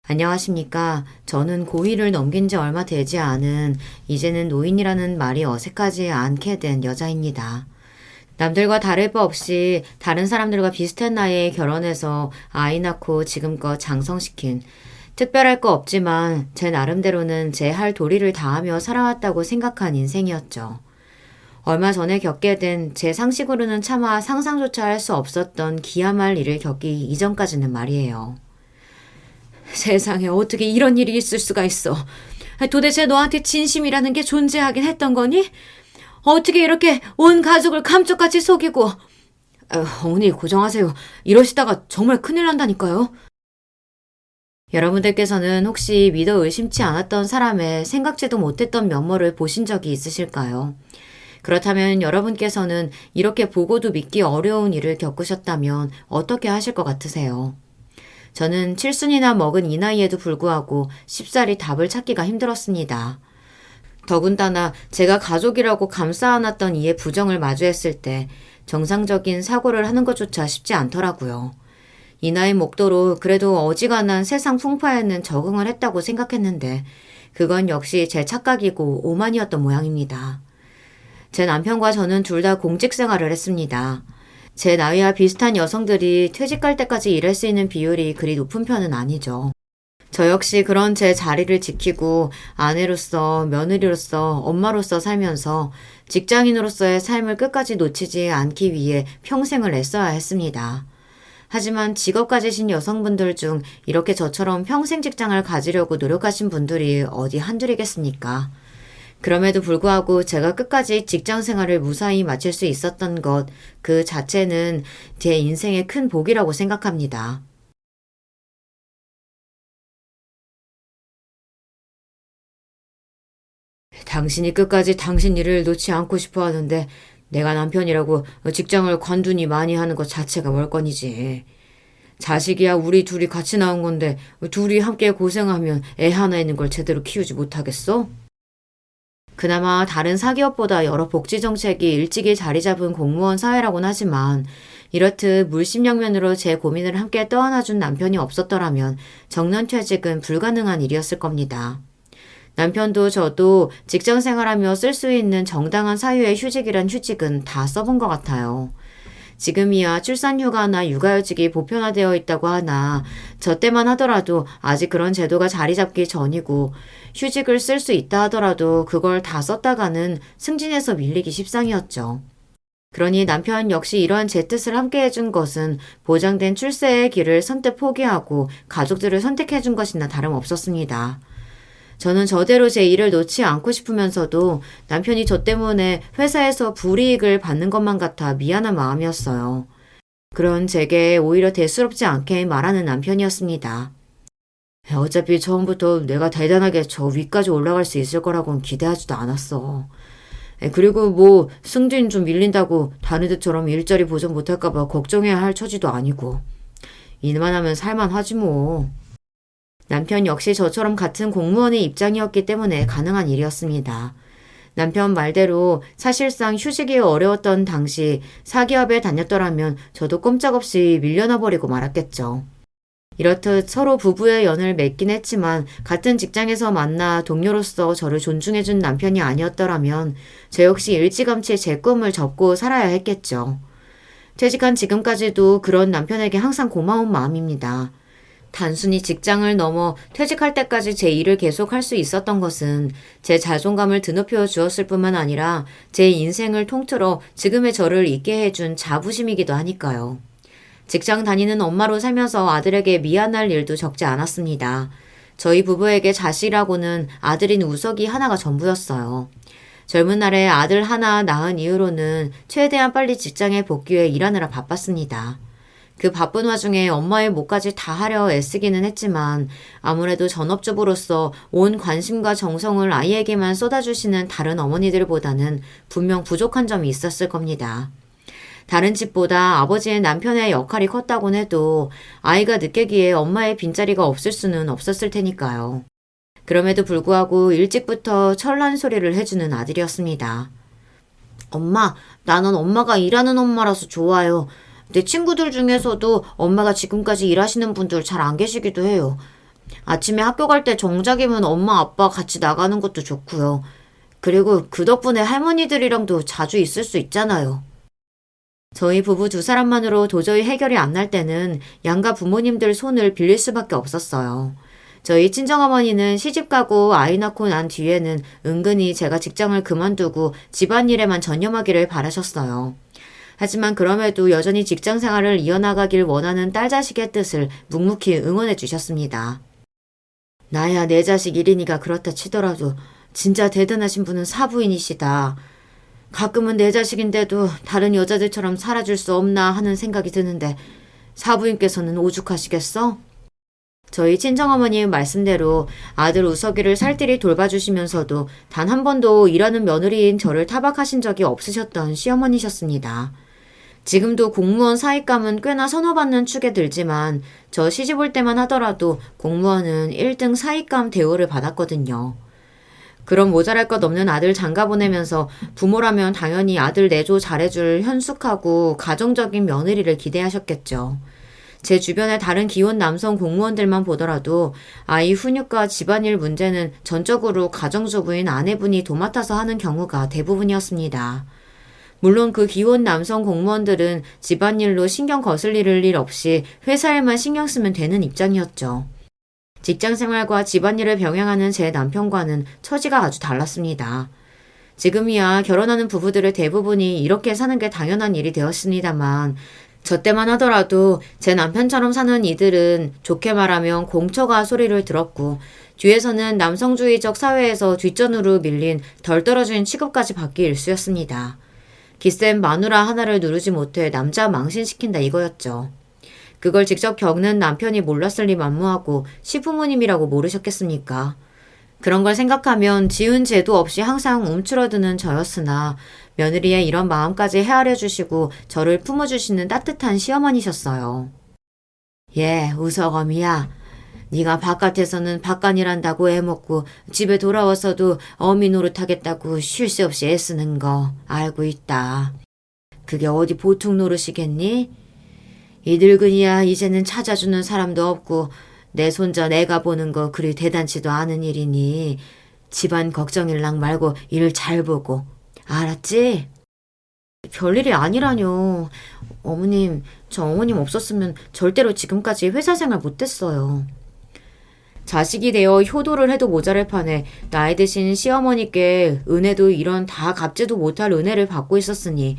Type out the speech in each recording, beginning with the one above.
안녕하십니까. 저는 고2를 넘긴 지 얼마 되지 않은 이제는 노인이라는 말이 어색하지 않게 된 여자입니다. 남들과 다를 바 없이 다른 사람들과 비슷한 나이에 결혼해서 아이 낳고 지금껏 장성시킨 특별할 거 없지만 제 나름대로는 제 할 도리를 다하며 살아왔다고 생각한 인생이었죠. 얼마 전에 겪게 된 제 상식으로는 차마 상상조차 할 수 없었던 기야말 일을 겪기 이전까지는 말이에요. 세상에 어떻게 이런 일이 있을 수가 있어. 도대체 너한테 진심이라는 게 존재하긴 했던 거니? 어떻게 이렇게 온 가족을 감쪽같이 속이고. 어머니 고정하세요. 이러시다가 정말 큰일 난다니까요. 여러분들께서는 혹시 믿어 의심치 않았던 사람의 생각지도 못했던 면모를 보신 적이 있으실까요? 그렇다면 여러분께서는 이렇게 보고도 믿기 어려운 일을 겪으셨다면 어떻게 하실 것 같으세요? 저는 7순이나 먹은 이 나이에도 불구하고 쉽사리 답을 찾기가 힘들었습니다. 더군다나 제가 가족이라고 감싸 안았던 이의 부정을 마주했을 때 정상적인 사고를 하는 것조차 쉽지 않더라고요. 이 나이 목도로 그래도 어지간한 세상 풍파에는 적응을 했다고 생각했는데 그건 역시 제 착각이고 오만이었던 모양입니다. 제 남편과 저는 둘 다 공직 생활을 했습니다. 제 나이와 비슷한 여성들이 퇴직할 때까지 일할 수 있는 비율이 그리 높은 편은 아니죠. 저 역시 그런 제 자리를 지키고 아내로서, 며느리로서, 엄마로서 살면서 직장인으로서의 삶을 끝까지 놓치지 않기 위해 평생을 애써야 했습니다. 하지만 직업 가지신 여성분들 중 이렇게 저처럼 평생 직장을 가지려고 노력하신 분들이 어디 한둘이겠습니까? 그럼에도 불구하고 제가 끝까지 직장 생활을 무사히 마칠 수 있었던 것, 그 자체는 제 인생의 큰 복이라고 생각합니다. 당신이 끝까지 당신 일을 놓지 않고 싶어 하는데 내가 남편이라고 직장을 관둔히 많이 하는 것 자체가 월권이지. 자식이야 우리 둘이 같이 나온 건데 둘이 함께 고생하면 애 하나 있는 걸 제대로 키우지 못하겠어? 그나마 다른 사기업보다 여러 복지 정책이 일찍이 자리 잡은 공무원 사회라고는 하지만 이렇듯 물심양면으로 제 고민을 함께 떠안아준 남편이 없었더라면 정년퇴직은 불가능한 일이었을 겁니다. 남편도 저도 직장 생활하며 쓸 수 있는 정당한 사유의 휴직이란 휴직은 다 써본 것 같아요. 지금이야 출산휴가나 육아휴직이 보편화되어 있다고 하나 저 때만 하더라도 아직 그런 제도가 자리 잡기 전이고 휴직을 쓸 수 있다 하더라도 그걸 다 썼다가는 승진해서 밀리기 십상이었죠. 그러니 남편 역시 이러한 제 뜻을 함께 해준 것은 보장된 출세의 길을 선뜻 포기하고 가족들을 선택해준 것이나 다름없었습니다. 저는 저대로 제 일을 놓지 않고 싶으면서도 남편이 저 때문에 회사에서 불이익을 받는 것만 같아 미안한 마음이었어요. 그런 제게 오히려 대수롭지 않게 말하는 남편이었습니다. 어차피 처음부터 내가 대단하게 저 위까지 올라갈 수 있을 거라고는 기대하지도 않았어. 그리고 뭐 승진 좀 밀린다고 다른 데처럼 일자리 보장 못할까봐 걱정해야 할 처지도 아니고. 일만 하면 살만하지 뭐. 남편 역시 저처럼 같은 공무원의 입장이었기 때문에 가능한 일이었습니다. 남편 말대로 사실상 휴직이 어려웠던 당시 사기업에 다녔더라면 저도 꼼짝없이 밀려나 버리고 말았겠죠. 이렇듯 서로 부부의 연을 맺긴 했지만 같은 직장에서 만나 동료로서 저를 존중해준 남편이 아니었더라면 저 역시 일찌감치 제 꿈을 접고 살아야 했겠죠. 퇴직한 지금까지도 그런 남편에게 항상 고마운 마음입니다. 단순히 직장을 넘어 퇴직할 때까지 제 일을 계속할 수 있었던 것은 제 자존감을 드높여 주었을 뿐만 아니라 제 인생을 통틀어 지금의 저를 있게 해준 자부심이기도 하니까요. 직장 다니는 엄마로 살면서 아들에게 미안할 일도 적지 않았습니다. 저희 부부에게 자식이라고는 아들인 우석이 하나가 전부였어요. 젊은 날에 아들 하나 낳은 이후로는 최대한 빨리 직장에 복귀해 일하느라 바빴습니다. 그 바쁜 와중에 엄마의 몫까지 다 하려 애쓰기는 했지만 아무래도 전업주부로서 온 관심과 정성을 아이에게만 쏟아주시는 다른 어머니들보다는 분명 부족한 점이 있었을 겁니다. 다른 집보다 아버지의 남편의 역할이 컸다곤 해도 아이가 늦게기에 엄마의 빈자리가 없을 수는 없었을 테니까요. 그럼에도 불구하고 일찍부터 철난 소리를 해주는 아들이었습니다. 엄마, 나는 엄마가 일하는 엄마라서 좋아요. 내 친구들 중에서도 엄마가 지금까지 일하시는 분들 잘 안 계시기도 해요. 아침에 학교 갈 때 정작이면 엄마 아빠 같이 나가는 것도 좋고요. 그리고 그 덕분에 할머니들이랑도 자주 있을 수 있잖아요. 저희 부부 두 사람만으로 도저히 해결이 안 날 때는 양가 부모님들 손을 빌릴 수밖에 없었어요. 저희 친정어머니는 시집가고 아이 낳고 난 뒤에는 은근히 제가 직장을 그만두고 집안일에만 전념하기를 바라셨어요. 하지만 그럼에도 여전히 직장 생활을 이어나가길 원하는 딸 자식의 뜻을 묵묵히 응원해 주셨습니다. 나야 내 자식 일이니까 그렇다 치더라도 진짜 대단하신 분은 사부인이시다. 가끔은 내 자식인데도 다른 여자들처럼 살아줄 수 없나 하는 생각이 드는데 사부인께서는 오죽하시겠어? 저희 친정어머님 말씀대로 아들 우석이를 살뜰히 돌봐주시면서도 단 한 번도 일하는 며느리인 저를 타박하신 적이 없으셨던 시어머니셨습니다. 지금도 공무원 사익감은 꽤나 선호받는 축에 들지만 저 시집 올 때만 하더라도 공무원은 1등 사익감 대우를 받았거든요. 그럼 모자랄 것 없는 아들 장가 보내면서 부모라면 당연히 아들 내조 잘해줄 현숙하고 가정적인 며느리를 기대하셨겠죠. 제 주변의 다른 기혼 남성 공무원들만 보더라도 아이 훈육과 집안일 문제는 전적으로 가정주부인 아내분이 도맡아서 하는 경우가 대부분이었습니다. 물론 그 기혼 남성 공무원들은 집안일로 신경 거슬릴 일 없이 회사 일만 신경 쓰면 되는 입장이었죠. 직장 생활과 집안일을 병행하는 제 남편과는 처지가 아주 달랐습니다. 지금이야 결혼하는 부부들의 대부분이 이렇게 사는 게 당연한 일이 되었습니다만 저 때만 하더라도 제 남편처럼 사는 이들은 좋게 말하면 공처가 소리를 들었고 뒤에서는 남성주의적 사회에서 뒷전으로 밀린 덜 떨어진 취급까지 받기 일쑤였습니다. 기센 마누라 하나를 누르지 못해 남자 망신시킨다 이거였죠. 그걸 직접 겪는 남편이 몰랐을 리 만무하고 시부모님이라고 모르셨겠습니까? 그런 걸 생각하면 지은 죄도 없이 항상 움츠러드는 저였으나 며느리의 이런 마음까지 헤아려 주시고 저를 품어주시는 따뜻한 시어머니셨어요. 예, 우석어미야. 네가 바깥에서는 바깥일한다고 애먹고 집에 돌아와서도 어미 노릇하겠다고 쉴 새 없이 애쓰는 거 알고 있다. 그게 어디 보통 노릇이겠니? 이 늙은이야 이제는 찾아주는 사람도 없고 내 손자 내가 보는 거 그리 대단치도 않은 일이니 집안 걱정일랑 말고 일 잘 보고 알았지? 별일이 아니라뇨. 어머님, 저 어머님 없었으면 절대로 지금까지 회사 생활 못했어요. 자식이 되어 효도를 해도 모자랄 판에 나이 드신 시어머니께 은혜도 이런 다 갚지도 못할 은혜를 받고 있었으니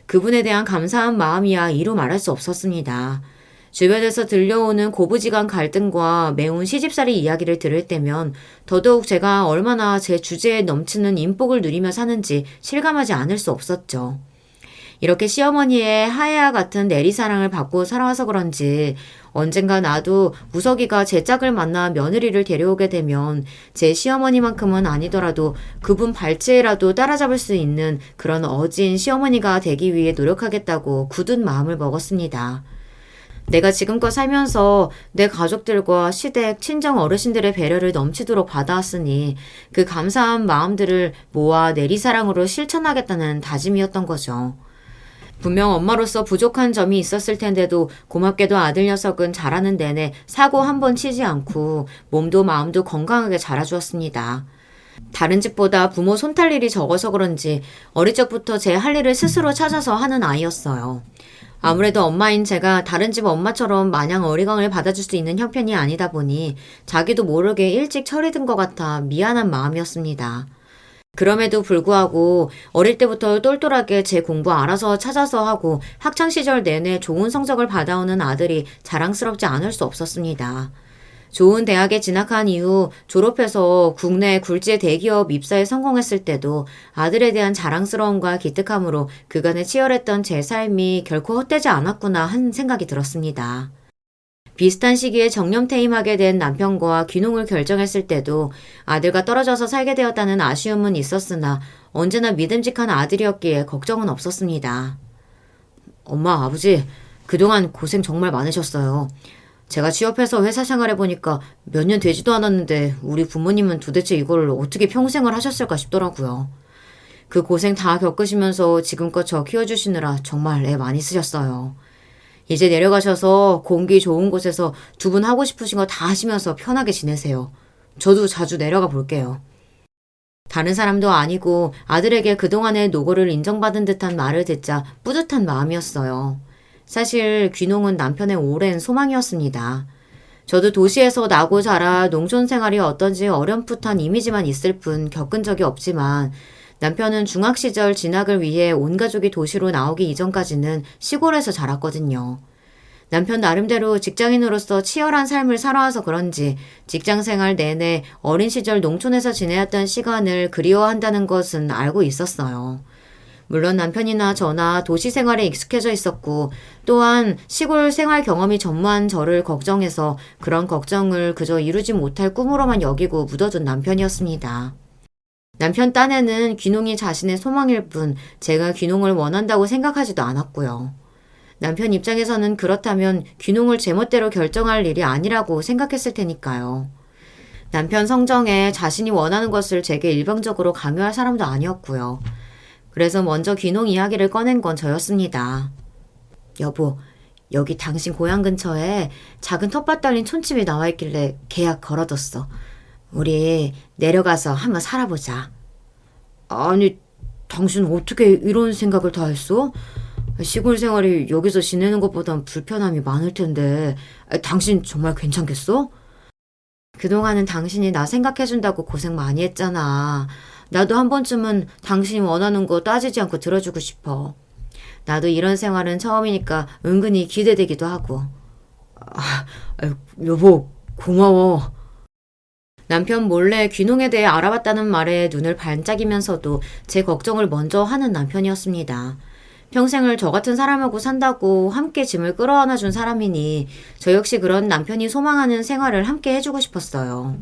그분에 대한 감사한 마음이야 이루 말할 수 없었습니다. 주변에서 들려오는 고부지간 갈등과 매운 시집살이 이야기를 들을 때면 더더욱 제가 얼마나 제 주제에 넘치는 인복을 누리며 사는지 실감하지 않을 수 없었죠. 이렇게 시어머니의 하애와 같은 내리사랑을 받고 살아와서 그런지 언젠가 나도 우석이가 제 짝을 만나 며느리를 데려오게 되면 제 시어머니만큼은 아니더라도 그분 발치에라도 따라잡을 수 있는 그런 어진 시어머니가 되기 위해 노력하겠다고 굳은 마음을 먹었습니다. 내가 지금껏 살면서 내 가족들과 시댁, 친정 어르신들의 배려를 넘치도록 받아왔으니 그 감사한 마음들을 모아 내리사랑으로 실천하겠다는 다짐이었던 거죠. 분명 엄마로서 부족한 점이 있었을 텐데도 고맙게도 아들 녀석은 자라는 내내 사고 한 번 치지 않고 몸도 마음도 건강하게 자라주었습니다. 다른 집보다 부모 손탈 일이 적어서 그런지 어릴 적부터 제 할 일을 스스로 찾아서 하는 아이였어요. 아무래도 엄마인 제가 다른 집 엄마처럼 마냥 어리광을 받아줄 수 있는 형편이 아니다 보니 자기도 모르게 일찍 철이 든 것 같아 미안한 마음이었습니다. 그럼에도 불구하고 어릴 때부터 똘똘하게 제 공부 알아서 찾아서 하고 학창시절 내내 좋은 성적을 받아오는 아들이 자랑스럽지 않을 수 없었습니다. 좋은 대학에 진학한 이후 졸업해서 국내 굴지의 대기업 입사에 성공했을 때도 아들에 대한 자랑스러움과 기특함으로 그간에 치열했던 제 삶이 결코 헛되지 않았구나 하는 생각이 들었습니다. 비슷한 시기에 정년퇴임하게 된 남편과 귀농을 결정했을 때도 아들과 떨어져서 살게 되었다는 아쉬움은 있었으나 언제나 믿음직한 아들이었기에 걱정은 없었습니다. 엄마, 아버지, 그동안 고생 정말 많으셨어요. 제가 취업해서 회사 생활해보니까 몇 년 되지도 않았는데 우리 부모님은 도대체 이걸 어떻게 평생을 하셨을까 싶더라고요. 그 고생 다 겪으시면서 지금껏 저 키워주시느라 정말 애 많이 쓰셨어요. 이제 내려가셔서 공기 좋은 곳에서 두 분 하고 싶으신 거 다 하시면서 편하게 지내세요. 저도 자주 내려가 볼게요. 다른 사람도 아니고 아들에게 그동안의 노고를 인정받은 듯한 말을 듣자 뿌듯한 마음이었어요. 사실 귀농은 남편의 오랜 소망이었습니다. 저도 도시에서 나고 자라 농촌 생활이 어떤지 어렴풋한 이미지만 있을 뿐 겪은 적이 없지만 남편은 중학 시절 진학을 위해 온 가족이 도시로 나오기 이전까지는 시골에서 자랐거든요. 남편 나름대로 직장인으로서 치열한 삶을 살아와서 그런지 직장 생활 내내 어린 시절 농촌에서 지내었던 시간을 그리워한다는 것은 알고 있었어요. 물론 남편이나 저나 도시 생활에 익숙해져 있었고 또한 시골 생활 경험이 전무한 저를 걱정해서 그런 걱정을 그저 이루지 못할 꿈으로만 여기고 묻어둔 남편이었습니다. 남편 딴에는 귀농이 자신의 소망일 뿐 제가 귀농을 원한다고 생각하지도 않았고요. 남편 입장에서는 그렇다면 귀농을 제멋대로 결정할 일이 아니라고 생각했을 테니까요. 남편 성정에 자신이 원하는 것을 제게 일방적으로 강요할 사람도 아니었고요. 그래서 먼저 귀농 이야기를 꺼낸 건 저였습니다. 여보, 여기 당신 고향 근처에 작은 텃밭 달린 촌집이 나와 있길래 계약 걸어뒀어. 우리 내려가서 한번 살아보자. 아니, 당신 어떻게 이런 생각을 다 했어? 시골 생활이 여기서 지내는 것보단 불편함이 많을 텐데 당신 정말 괜찮겠어? 그동안은 당신이 나 생각해준다고 고생 많이 했잖아. 나도 한 번쯤은 당신이 원하는 거 따지지 않고 들어주고 싶어. 나도 이런 생활은 처음이니까 은근히 기대되기도 하고. 아, 여보, 고마워. 남편 몰래 귀농에 대해 알아봤다는 말에 눈을 반짝이면서도 제 걱정을 먼저 하는 남편이었습니다. 평생을 저 같은 사람하고 산다고 함께 짐을 끌어안아 준 사람이니 저 역시 그런 남편이 소망하는 생활을 함께 해주고 싶었어요.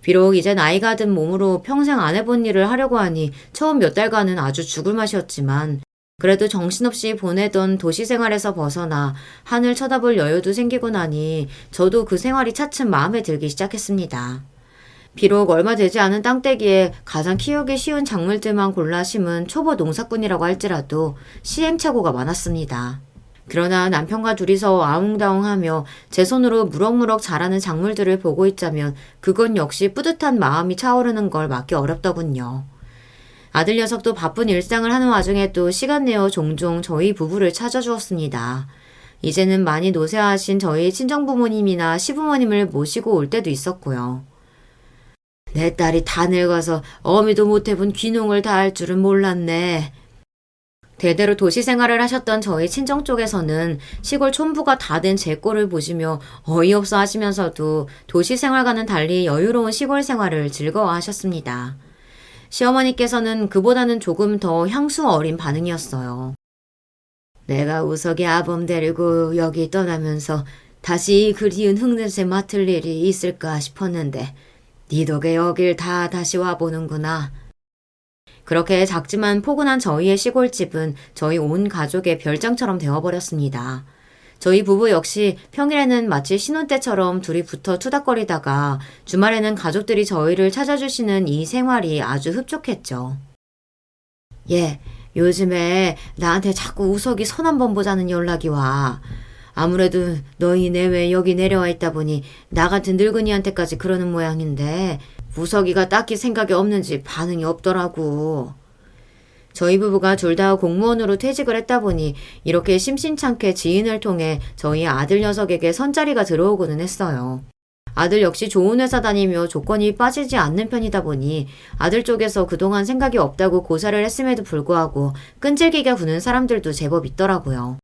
비록 이제 나이가 든 몸으로 평생 안 해본 일을 하려고 하니 처음 몇 달간은 아주 죽을 맛이었지만 그래도 정신없이 보내던 도시 생활에서 벗어나 하늘 쳐다볼 여유도 생기고 나니 저도 그 생활이 차츰 마음에 들기 시작했습니다. 비록 얼마 되지 않은 땅떼기에 가장 키우기 쉬운 작물들만 골라 심은 초보 농사꾼이라고 할지라도 시행착오가 많았습니다. 그러나 남편과 둘이서 아웅다웅하며 제 손으로 무럭무럭 자라는 작물들을 보고 있자면 그건 역시 뿌듯한 마음이 차오르는 걸 막기 어렵더군요. 아들 녀석도 바쁜 일상을 하는 와중에도 시간 내어 종종 저희 부부를 찾아주었습니다. 이제는 많이 노쇠하신 저희 친정부모님이나 시부모님을 모시고 올 때도 있었고요. 내 딸이 다 늙어서 어미도 못 해본 귀농을 다 할 줄은 몰랐네. 대대로 도시 생활을 하셨던 저희 친정 쪽에서는 시골 촌부가 다 된 제 꼴을 보시며 어이없어 하시면서도 도시 생활과는 달리 여유로운 시골 생활을 즐거워하셨습니다. 시어머니께서는 그보다는 조금 더 향수 어린 반응이었어요. 내가 우석이 아범 데리고 여기 떠나면서 다시 그리운 흙냄새 맡을 일이 있을까 싶었는데 네 덕에 여길 다 다시 와보는구나. 그렇게 작지만 포근한 저희의 시골집은 저희 온 가족의 별장처럼 되어버렸습니다. 저희 부부 역시 평일에는 마치 신혼 때처럼 둘이 붙어 투닥거리다가 주말에는 가족들이 저희를 찾아주시는 이 생활이 아주 흡족했죠. 예, 요즘에 나한테 자꾸 우석이 손 한번 보자는 연락이 와. 아무래도 너희 내외 여기 내려와 있다 보니 나 같은 늙은이한테까지 그러는 모양인데 우석이가 딱히 생각이 없는지 반응이 없더라고. 저희 부부가 둘 다 공무원으로 퇴직을 했다 보니 이렇게 심심찮게 지인을 통해 저희 아들 녀석에게 선자리가 들어오고는 했어요. 아들 역시 좋은 회사 다니며 조건이 빠지지 않는 편이다 보니 아들 쪽에서 그동안 생각이 없다고 고사를 했음에도 불구하고 끈질기게 구는 사람들도 제법 있더라고요.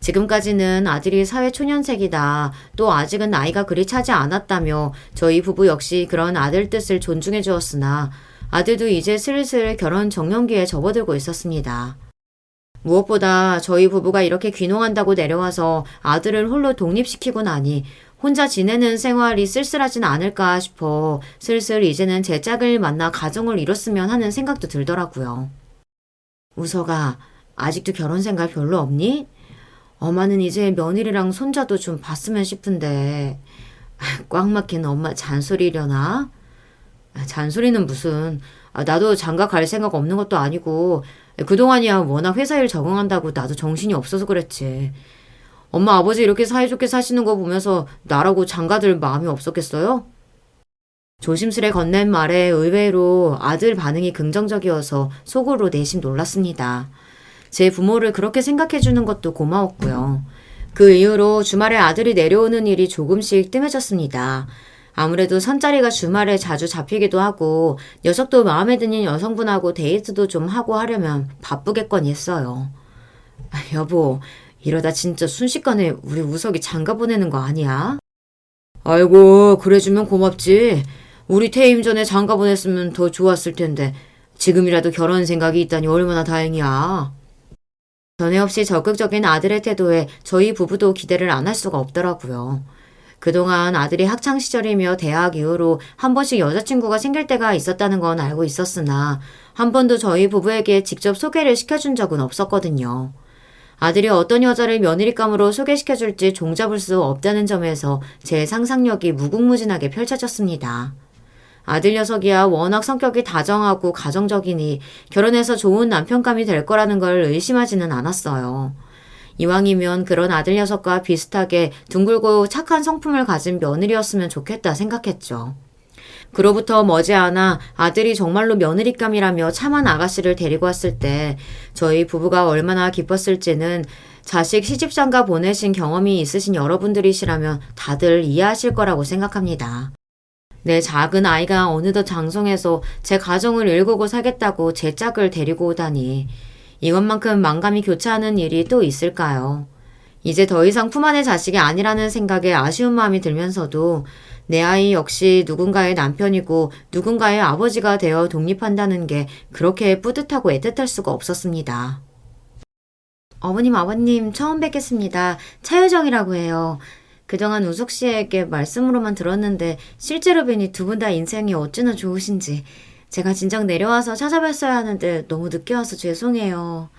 지금까지는 아들이 사회초년생이다. 또 아직은 나이가 그리 차지 않았다며 저희 부부 역시 그런 아들 뜻을 존중해 주었으나 아들도 이제 슬슬 결혼 정년기에 접어들고 있었습니다. 무엇보다 저희 부부가 이렇게 귀농한다고 내려와서 아들을 홀로 독립시키고 나니 혼자 지내는 생활이 쓸쓸하진 않을까 싶어 슬슬 이제는 제 짝을 만나 가정을 이뤘으면 하는 생각도 들더라고요. 우석아, 아직도 결혼 생각 별로 없니? 엄마는 이제 며느리랑 손자도 좀 봤으면 싶은데 꽉 막힌 엄마 잔소리려나? 잔소리는 무슨. 나도 장가 갈 생각 없는 것도 아니고 그동안이야 워낙 회사 일 적응한다고 나도 정신이 없어서 그랬지. 엄마 아버지 이렇게 사이좋게 사시는 거 보면서 나라고 장가들 마음이 없었겠어요? 조심스레 건넨 말에 의외로 아들 반응이 긍정적이어서 속으로 내심 놀랐습니다. 제 부모를 그렇게 생각해주는 것도 고마웠고요. 그 이후로 주말에 아들이 내려오는 일이 조금씩 뜸해졌습니다. 아무래도 선자리가 주말에 자주 잡히기도 하고 녀석도 마음에 드는 여성분하고 데이트도 좀 하고 하려면 바쁘겠거니 했어요. 여보, 이러다 진짜 순식간에 우리 우석이 장가 보내는 거 아니야? 아이고, 그래주면 고맙지. 우리 퇴임 전에 장가 보냈으면 더 좋았을 텐데 지금이라도 결혼 생각이 있다니 얼마나 다행이야. 전에 없이 적극적인 아들의 태도에 저희 부부도 기대를 안 할 수가 없더라고요. 그동안 아들이 학창시절이며 대학 이후로 한 번씩 여자친구가 생길 때가 있었다는 건 알고 있었으나 한 번도 저희 부부에게 직접 소개를 시켜준 적은 없었거든요. 아들이 어떤 여자를 며느리감으로 소개시켜줄지 종잡을 수 없다는 점에서 제 상상력이 무궁무진하게 펼쳐졌습니다. 아들 녀석이야 워낙 성격이 다정하고 가정적이니 결혼해서 좋은 남편감이 될 거라는 걸 의심하지는 않았어요. 이왕이면 그런 아들 녀석과 비슷하게 둥글고 착한 성품을 가진 며느리였으면 좋겠다 생각했죠. 그로부터 머지않아 아들이 정말로 며느리감이라며 참한 아가씨를 데리고 왔을 때 저희 부부가 얼마나 기뻤을지는 자식 시집장가 보내신 경험이 있으신 여러분들이시라면 다들 이해하실 거라고 생각합니다. 내 작은 아이가 어느덧 장성해서 제 가정을 일구고 살겠다고 제 짝을 데리고 오다니 이것만큼 만감이 교차하는 일이 또 있을까요? 이제 더 이상 품 안의 자식이 아니라는 생각에 아쉬운 마음이 들면서도 내 아이 역시 누군가의 남편이고 누군가의 아버지가 되어 독립한다는 게 그렇게 뿌듯하고 애틋할 수가 없었습니다. 어머님, 아버님 처음 뵙겠습니다. 차유정이라고 해요. 그동안 우석 씨에게 말씀으로만 들었는데 실제로 뵈니 두 분 다 인생이 어찌나 좋으신지 제가 진작 내려와서 찾아뵀어야 하는데 너무 늦게 와서 죄송해요.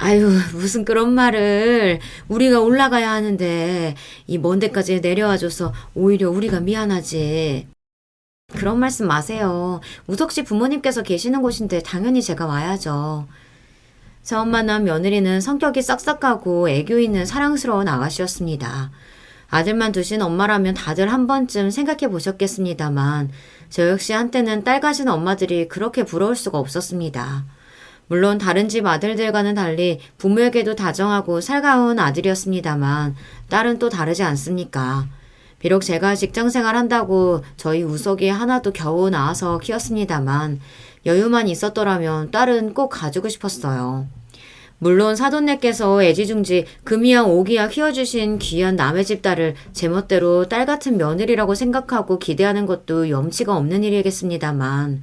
아유, 무슨 그런 말을. 우리가 올라가야 하는데 이 먼 데까지 내려와줘서 오히려 우리가 미안하지. 그런 말씀 마세요. 우석 씨 부모님께서 계시는 곳인데 당연히 제가 와야죠. 처음 만난 며느리는 성격이 싹싹하고 애교 있는 사랑스러운 아가씨였습니다. 아들만 두신 엄마라면 다들 한 번쯤 생각해 보셨겠습니다만 저 역시 한때는 딸 가진 엄마들이 그렇게 부러울 수가 없었습니다. 물론 다른 집 아들들과는 달리 부모에게도 다정하고 살가운 아들이었습니다만 딸은 또 다르지 않습니까? 비록 제가 직장생활 한다고 저희 우석이 하나도 겨우 낳아서 키웠습니다만 여유만 있었더라면 딸은 꼭 가지고 싶었어요. 물론 사돈네께서 애지중지 금이양 오기야 키워주신 귀한 남의 집 딸을 제멋대로 딸 같은 며느리라고 생각하고 기대하는 것도 염치가 없는 일이겠습니다만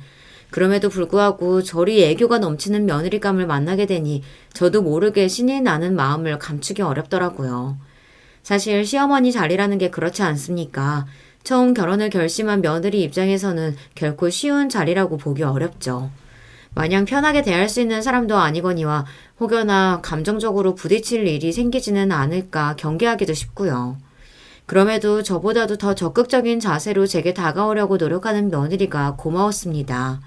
그럼에도 불구하고 저리 애교가 넘치는 며느리감을 만나게 되니 저도 모르게 신이 나는 마음을 감추기 어렵더라고요. 사실 시어머니 자리라는 게 그렇지 않습니까? 처음 결혼을 결심한 며느리 입장에서는 결코 쉬운 자리라고 보기 어렵죠. 마냥 편하게 대할 수 있는 사람도 아니거니와 혹여나 감정적으로 부딪힐 일이 생기지는 않을까 경계하기도 쉽고요. 그럼에도 저보다도 더 적극적인 자세로 제게 다가오려고 노력하는 며느리가 고마웠습니다.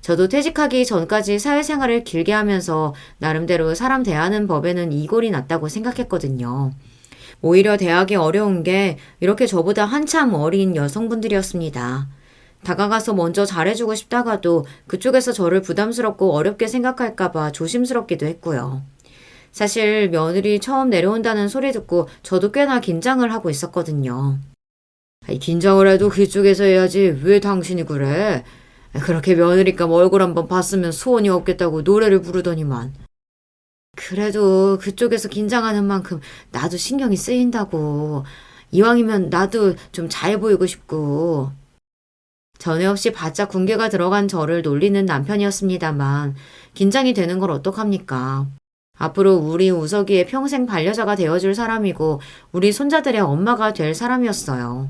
저도 퇴직하기 전까지 사회생활을 길게 하면서 나름대로 사람 대하는 법에는 이골이 났다고 생각했거든요. 오히려 대하기 어려운 게 이렇게 저보다 한참 어린 여성분들이었습니다. 다가가서 먼저 잘해주고 싶다가도 그쪽에서 저를 부담스럽고 어렵게 생각할까봐 조심스럽기도 했고요. 사실 며느리 처음 내려온다는 소리 듣고 저도 꽤나 긴장을 하고 있었거든요. 긴장을 해도 그쪽에서 해야지 왜 당신이 그래? 그렇게 며느리감 얼굴 한번 봤으면 소원이 없겠다고 노래를 부르더니만. 그래도 그쪽에서 긴장하는 만큼 나도 신경이 쓰인다고. 이왕이면 나도 좀 잘 보이고 싶고. 전에 없이 바짝 군계가 들어간 저를 놀리는 남편이었습니다만 긴장이 되는 걸 어떡합니까? 앞으로 우리 우석이의 평생 반려자가 되어줄 사람이고 우리 손자들의 엄마가 될 사람이었어요.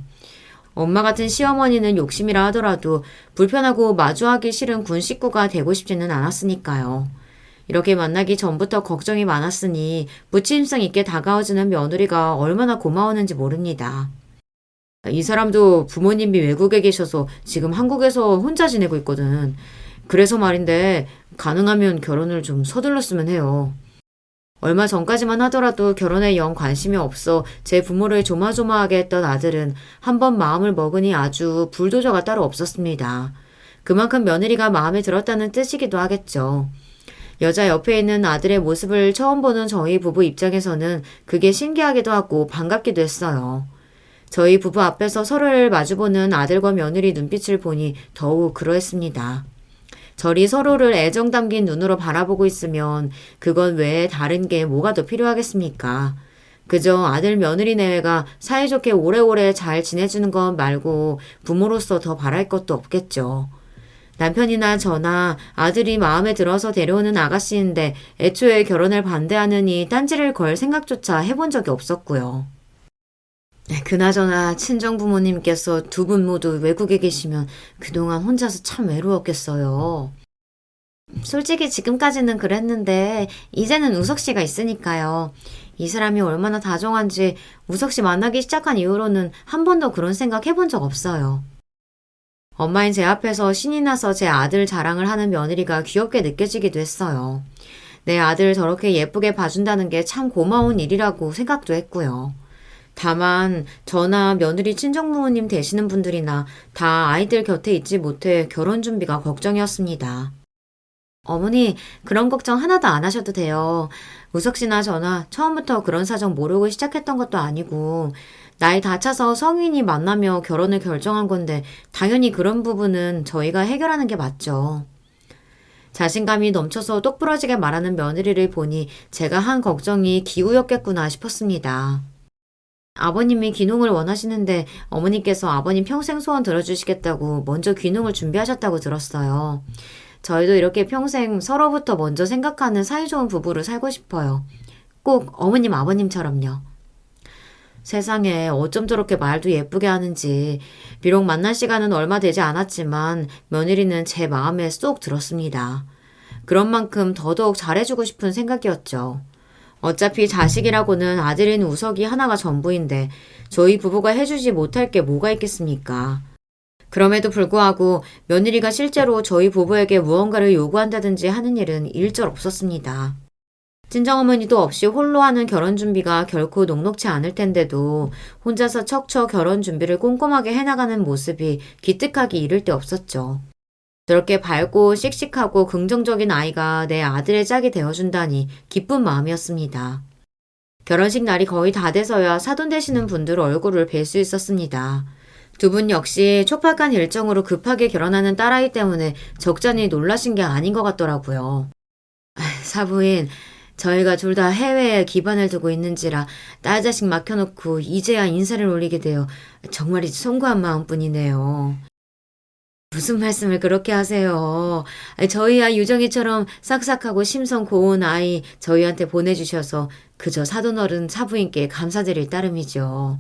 엄마 같은 시어머니는 욕심이라 하더라도 불편하고 마주하기 싫은 군 식구가 되고 싶지는 않았으니까요. 이렇게 만나기 전부터 걱정이 많았으니 무침성 있게 다가와주는 며느리가 얼마나 고마웠는지 모릅니다. 이 사람도 부모님이 외국에 계셔서 지금 한국에서 혼자 지내고 있거든. 그래서 말인데 가능하면 결혼을 좀 서둘렀으면 해요. 얼마 전까지만 하더라도 결혼에 영 관심이 없어 제 부모를 조마조마하게 했던 아들은 한 번 마음을 먹으니 아주 불도저가 따로 없었습니다. 그만큼 며느리가 마음에 들었다는 뜻이기도 하겠죠. 여자 옆에 있는 아들의 모습을 처음 보는 저희 부부 입장에서는 그게 신기하기도 하고 반갑기도 했어요. 저희 부부 앞에서 서로를 마주보는 아들과 며느리 눈빛을 보니 더욱 그러했습니다. 저리 서로를 애정 담긴 눈으로 바라보고 있으면 그것 외에 다른 게 뭐가 더 필요하겠습니까? 그저 아들 며느리 내외가 사이좋게 오래오래 잘 지내주는 것 말고 부모로서 더 바랄 것도 없겠죠. 남편이나 저나 아들이 마음에 들어서 데려오는 아가씨인데 애초에 결혼을 반대하느니 딴지를 걸 생각조차 해본 적이 없었고요. 그나저나 친정부모님께서 두 분 모두 외국에 계시면 그동안 혼자서 참 외로웠겠어요. 솔직히 지금까지는 그랬는데 이제는 우석 씨가 있으니까요. 이 사람이 얼마나 다정한지 우석 씨 만나기 시작한 이후로는 한 번도 그런 생각 해본 적 없어요. 엄마인 제 앞에서 신이 나서 제 아들 자랑을 하는 며느리가 귀엽게 느껴지기도 했어요. 내 아들 저렇게 예쁘게 봐준다는 게 참 고마운 일이라고 생각도 했고요. 다만 저나 며느리 친정부모님 되시는 분들이나 다 아이들 곁에 있지 못해 결혼 준비가 걱정이었습니다. 어머니, 그런 걱정 하나도 안 하셔도 돼요. 우석 씨나 저나 처음부터 그런 사정 모르고 시작했던 것도 아니고 나이 다 차서 성인이 만나며 결혼을 결정한 건데 당연히 그런 부분은 저희가 해결하는 게 맞죠. 자신감이 넘쳐서 똑부러지게 말하는 며느리를 보니 제가 한 걱정이 기우였겠구나 싶었습니다. 아버님이 귀농을 원하시는데 어머니께서 아버님 평생 소원 들어주시겠다고 먼저 귀농을 준비하셨다고 들었어요. 저희도 이렇게 평생 서로부터 먼저 생각하는 사이좋은 부부로 살고 싶어요. 꼭 어머님 아버님처럼요. 세상에 어쩜 저렇게 말도 예쁘게 하는지. 비록 만난 시간은 얼마 되지 않았지만 며느리는 제 마음에 쏙 들었습니다. 그런 만큼 더더욱 잘해주고 싶은 생각이었죠. 어차피 자식이라고는 아들인 우석이 하나가 전부인데 저희 부부가 해주지 못할 게 뭐가 있겠습니까? 그럼에도 불구하고 며느리가 실제로 저희 부부에게 무언가를 요구한다든지 하는 일은 일절 없었습니다. 친정어머니도 없이 홀로 하는 결혼 준비가 결코 녹록지 않을 텐데도 혼자서 척척 결혼 준비를 꼼꼼하게 해나가는 모습이 기특하기 이를 데 없었죠. 저렇게 밝고 씩씩하고 긍정적인 아이가 내 아들의 짝이 되어준다니 기쁜 마음이었습니다. 결혼식 날이 거의 다 돼서야 사돈 되시는 분들 얼굴을 뵐 수 있었습니다. 두 분 역시 촉박한 일정으로 급하게 결혼하는 딸아이 때문에 적잖이 놀라신 게 아닌 것 같더라고요. 사부인, 저희가 둘 다 해외에 기반을 두고 있는지라 딸 자식 맡겨놓고 이제야 인사를 올리게 되어 정말이지 송구한 마음뿐이네요. 무슨 말씀을 그렇게 하세요. 저희야 유정이처럼 싹싹하고 심성 고운 아이 저희한테 보내주셔서 그저 사돈어른 사부인께 감사드릴 따름이죠.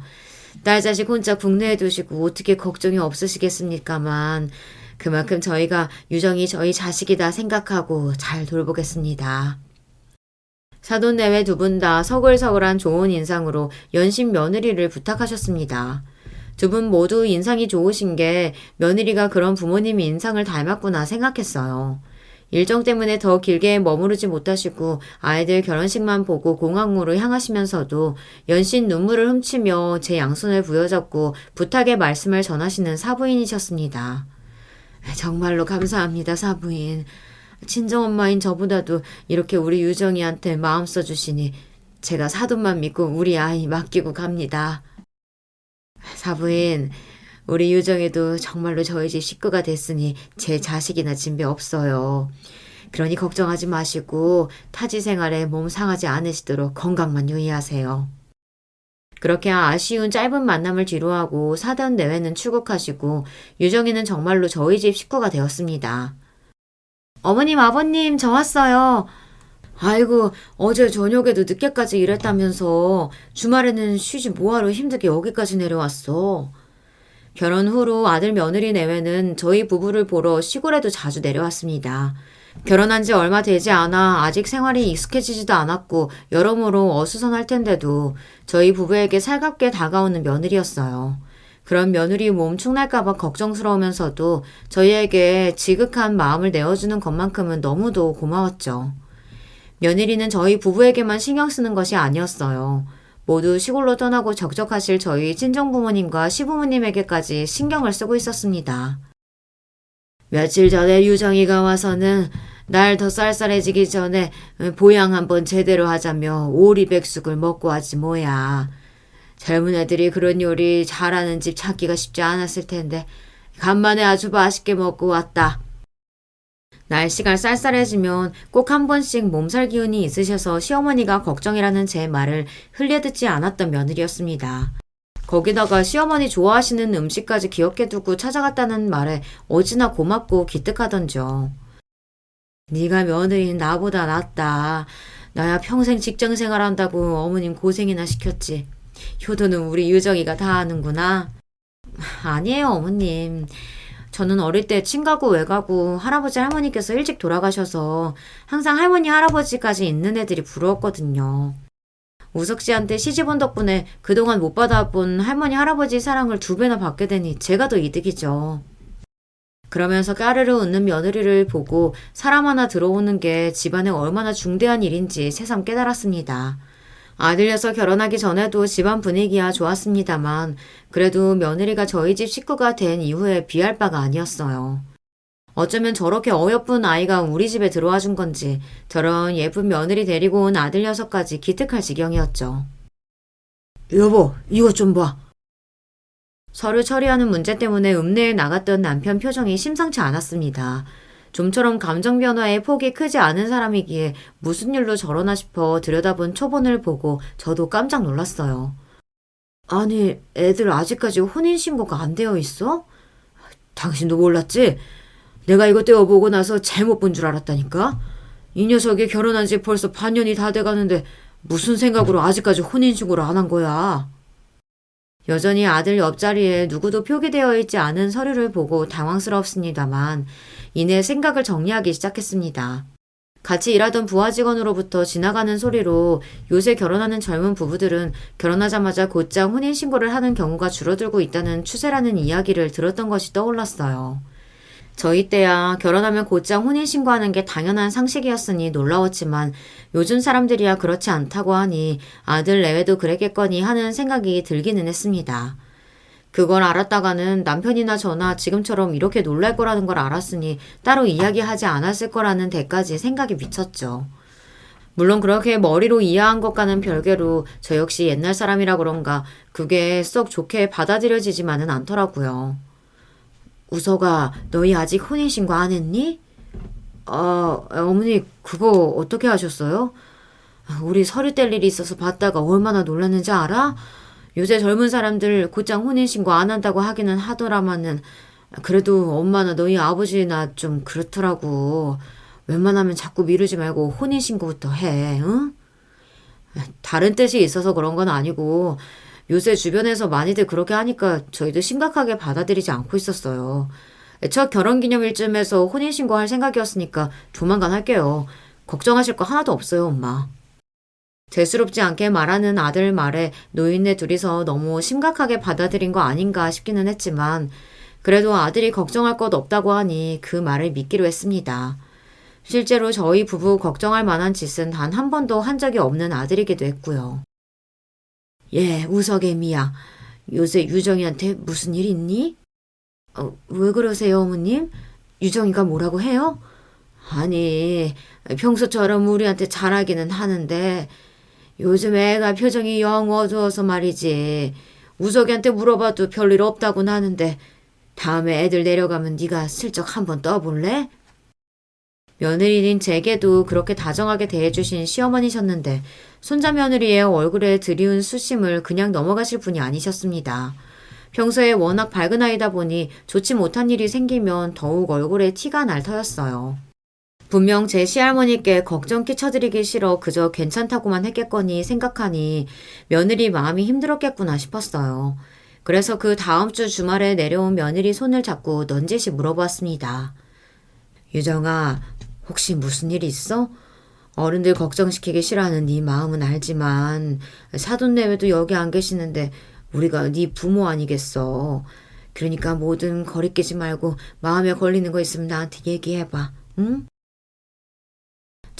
딸 자식 혼자 국내에 두시고 어떻게 걱정이 없으시겠습니까만 그만큼 저희가 유정이 저희 자식이다 생각하고 잘 돌보겠습니다. 사돈 내외 두 분 다 서글서글한 좋은 인상으로 연신 며느리를 부탁하셨습니다. 두 분 모두 인상이 좋으신 게 며느리가 그런 부모님 인상을 닮았구나 생각했어요. 일정 때문에 더 길게 머무르지 못하시고 아이들 결혼식만 보고 공항으로 향하시면서도 연신 눈물을 훔치며 제 양손을 부여잡고 부탁의 말씀을 전하시는 사부인이셨습니다. 정말로 감사합니다, 사부인. 친정엄마인 저보다도 이렇게 우리 유정이한테 마음 써주시니 제가 사돈만 믿고 우리 아이 맡기고 갑니다. 사부인, 우리 유정이도 정말로 저희 집 식구가 됐으니 제 자식이나 진배 없어요. 그러니 걱정하지 마시고 타지 생활에 몸 상하지 않으시도록 건강만 유의하세요. 그렇게 아쉬운 짧은 만남을 뒤로하고 사돈 내외는 출국하시고 유정이는 정말로 저희 집 식구가 되었습니다. 어머님, 아버님, 저 왔어요. 아이고, 어제 저녁에도 늦게까지 일했다면서 주말에는 쉬지 뭐하러 힘들게 여기까지 내려왔어. 결혼 후로 아들 며느리 내외는 저희 부부를 보러 시골에도 자주 내려왔습니다. 결혼한 지 얼마 되지 않아 아직 생활이 익숙해지지도 않았고 여러모로 어수선할 텐데도 저희 부부에게 살갑게 다가오는 며느리였어요. 그런 며느리 몸 축날까봐 며느리는 저희 부부에게만 신경 쓰는 것이 아니었어요. 모두 시골로 떠나고 적적하실 저희 친정부모님과 시부모님에게까지 신경을 쓰고 있었습니다. 며칠 전에 유정이가 와서는 날 더 쌀쌀해지기 전에 보양 한번 제대로 하자며 오리백숙을 먹고 왔지 뭐야. 젊은 애들이 그런 요리 잘하는 집 찾기가 쉽지 않았을 텐데 간만에 아주 맛있게 먹고 왔다. 날씨가 쌀쌀해지면 꼭 한 번씩 몸살 기운이 있으셔서 시어머니가 걱정이라는 제 말을 흘려듣지 않았던 며느리였습니다. 거기다가 시어머니 좋아하시는 음식까지 기억해두고 찾아갔다는 말에 어찌나 고맙고 기특하던죠. 네가 며느리는 나보다 낫다. 나야 평생 직장 생활한다고 어머님 고생이나 시켰지. 효도는 우리 유정이가 다 하는구나. 아니에요, 어머님. 저는 어릴 때 친가구 외가구 할아버지 할머니께서 일찍 돌아가셔서 항상 할머니 할아버지까지 있는 애들이 부러웠거든요. 우석 씨한테 시집 온 덕분에 그동안 못 받아본 할머니 할아버지 사랑을 2배나 받게 되니 제가 더 이득이죠. 그러면서 까르르 웃는 며느리를 보고 사람 하나 들어오는 게 집안에 얼마나 중대한 일인지 새삼 깨달았습니다. 아들 녀석 결혼하기 전에도 집안 분위기야 좋았습니다만 그래도 며느리가 저희 집 식구가 된 이후에 비할 바가 아니었어요. 어쩌면 저렇게 어여쁜 아이가 우리 집에 들어와 준 건지 저런 예쁜 며느리 데리고 온 아들 녀석까지 기특할 지경이었죠. 여보, 이것 좀 봐. 서류 처리하는 문제 때문에 읍내에 나갔던 남편 표정이 심상치 않았습니다. 좀처럼 감정 변화의 폭이 크지 않은 사람이기에 무슨 일로 저러나 싶어 들여다본 초본을 보고 저도 깜짝 놀랐어요. 아니, 애들 아직까지 혼인신고가 안 되어 있어? 당신도 몰랐지? 내가 이거 떼어보고 나서 잘못 본 줄 알았다니까? 이 녀석이 결혼한 지 벌써 반년이 다 돼가는데 무슨 생각으로 아직까지 혼인신고를 안 한 거야? 여전히 아들 옆자리에 누구도 표기되어 있지 않은 서류를 보고 당황스럽습니다만 이내 생각을 정리하기 시작했습니다. 같이 일하던 부하 직원으로부터 지나가는 소리로 요새 결혼하는 젊은 부부들은 결혼하자마자 곧장 혼인신고를 하는 경우가 줄어들고 있다는 추세라는 이야기를 들었던 것이 떠올랐어요. 저희 때야 결혼하면 곧장 혼인신고하는 게 당연한 상식이었으니 놀라웠지만 요즘 사람들이야 그렇지 않다고 하니 아들 내외도 그랬겠거니 하는 생각이 들기는 했습니다. 그걸 알았다가는 남편이나 저나 지금처럼 이렇게 놀랄 거라는 걸 알았으니 따로 이야기하지 않았을 거라는 데까지 생각이 미쳤죠. 물론 그렇게 머리로 이해한 것과는 별개로 저 역시 옛날 사람이라 그런가 그게 썩 좋게 받아들여지지만은 않더라고요. 우석아, 너희 아직 혼인신고 안 했니? 어머니 그거 어떻게 하셨어요? 우리 서류 뗄 일이 있어서 봤다가 얼마나 놀랐는지 알아? 요새 젊은 사람들 곧장 혼인신고 안 한다고 하기는 하더라마는 그래도 엄마나 너희 아버지나 좀 그렇더라고. 웬만하면 자꾸 미루지 말고 혼인신고부터 해, 응? 다른 뜻이 있어서 그런 건 아니고 요새 주변에서 많이들 그렇게 하니까 저희도 심각하게 받아들이지 않고 있었어요. 첫 결혼기념일쯤에서 혼인신고할 생각이었으니까 조만간 할게요. 걱정하실 거 하나도 없어요, 엄마. 대수롭지 않게 말하는 아들 말에 노인네 둘이서 너무 심각하게 받아들인 거 아닌가 싶기는 했지만 그래도 아들이 걱정할 것 없다고 하니 그 말을 믿기로 했습니다. 실제로 저희 부부 걱정할 만한 짓은 단 한 번도 한 적이 없는 아들이기도 했고요. 예, 우석애미야. 요새 유정이한테 무슨 일 있니? 왜 그러세요, 어머님? 유정이가 뭐라고 해요? 아니, 평소처럼 우리한테 잘하기는 하는데 요즘 애가 표정이 영 어두워서 말이지. 우석이한테 물어봐도 별일 없다고는 하는데 다음에 애들 내려가면 네가 슬쩍 한번 떠볼래? 며느리인 제게도 그렇게 다정하게 대해주신 시어머니셨는데 손자 며느리의 얼굴에 드리운 수심을 그냥 넘어가실 분이 아니셨습니다. 평소에 워낙 밝은 아이다 보니 좋지 못한 일이 생기면 더욱 얼굴에 티가 날 터였어요. 분명 제 시할머니께 걱정 끼쳐드리기 싫어 그저 괜찮다고만 했겠거니 생각하니 며느리 마음이 힘들었겠구나 싶었어요. 그래서 그 다음 주 주말에 내려온 며느리 손을 잡고 넌지시 물어보았습니다. 유정아, 혹시 무슨 일 있어? 어른들 걱정시키기 싫어하는 네 마음은 알지만 사돈내외도 여기 안 계시는데 우리가 네 부모 아니겠어. 그러니까 뭐든 거리끼지 말고 마음에 걸리는 거 있으면 나한테 얘기해봐. 응?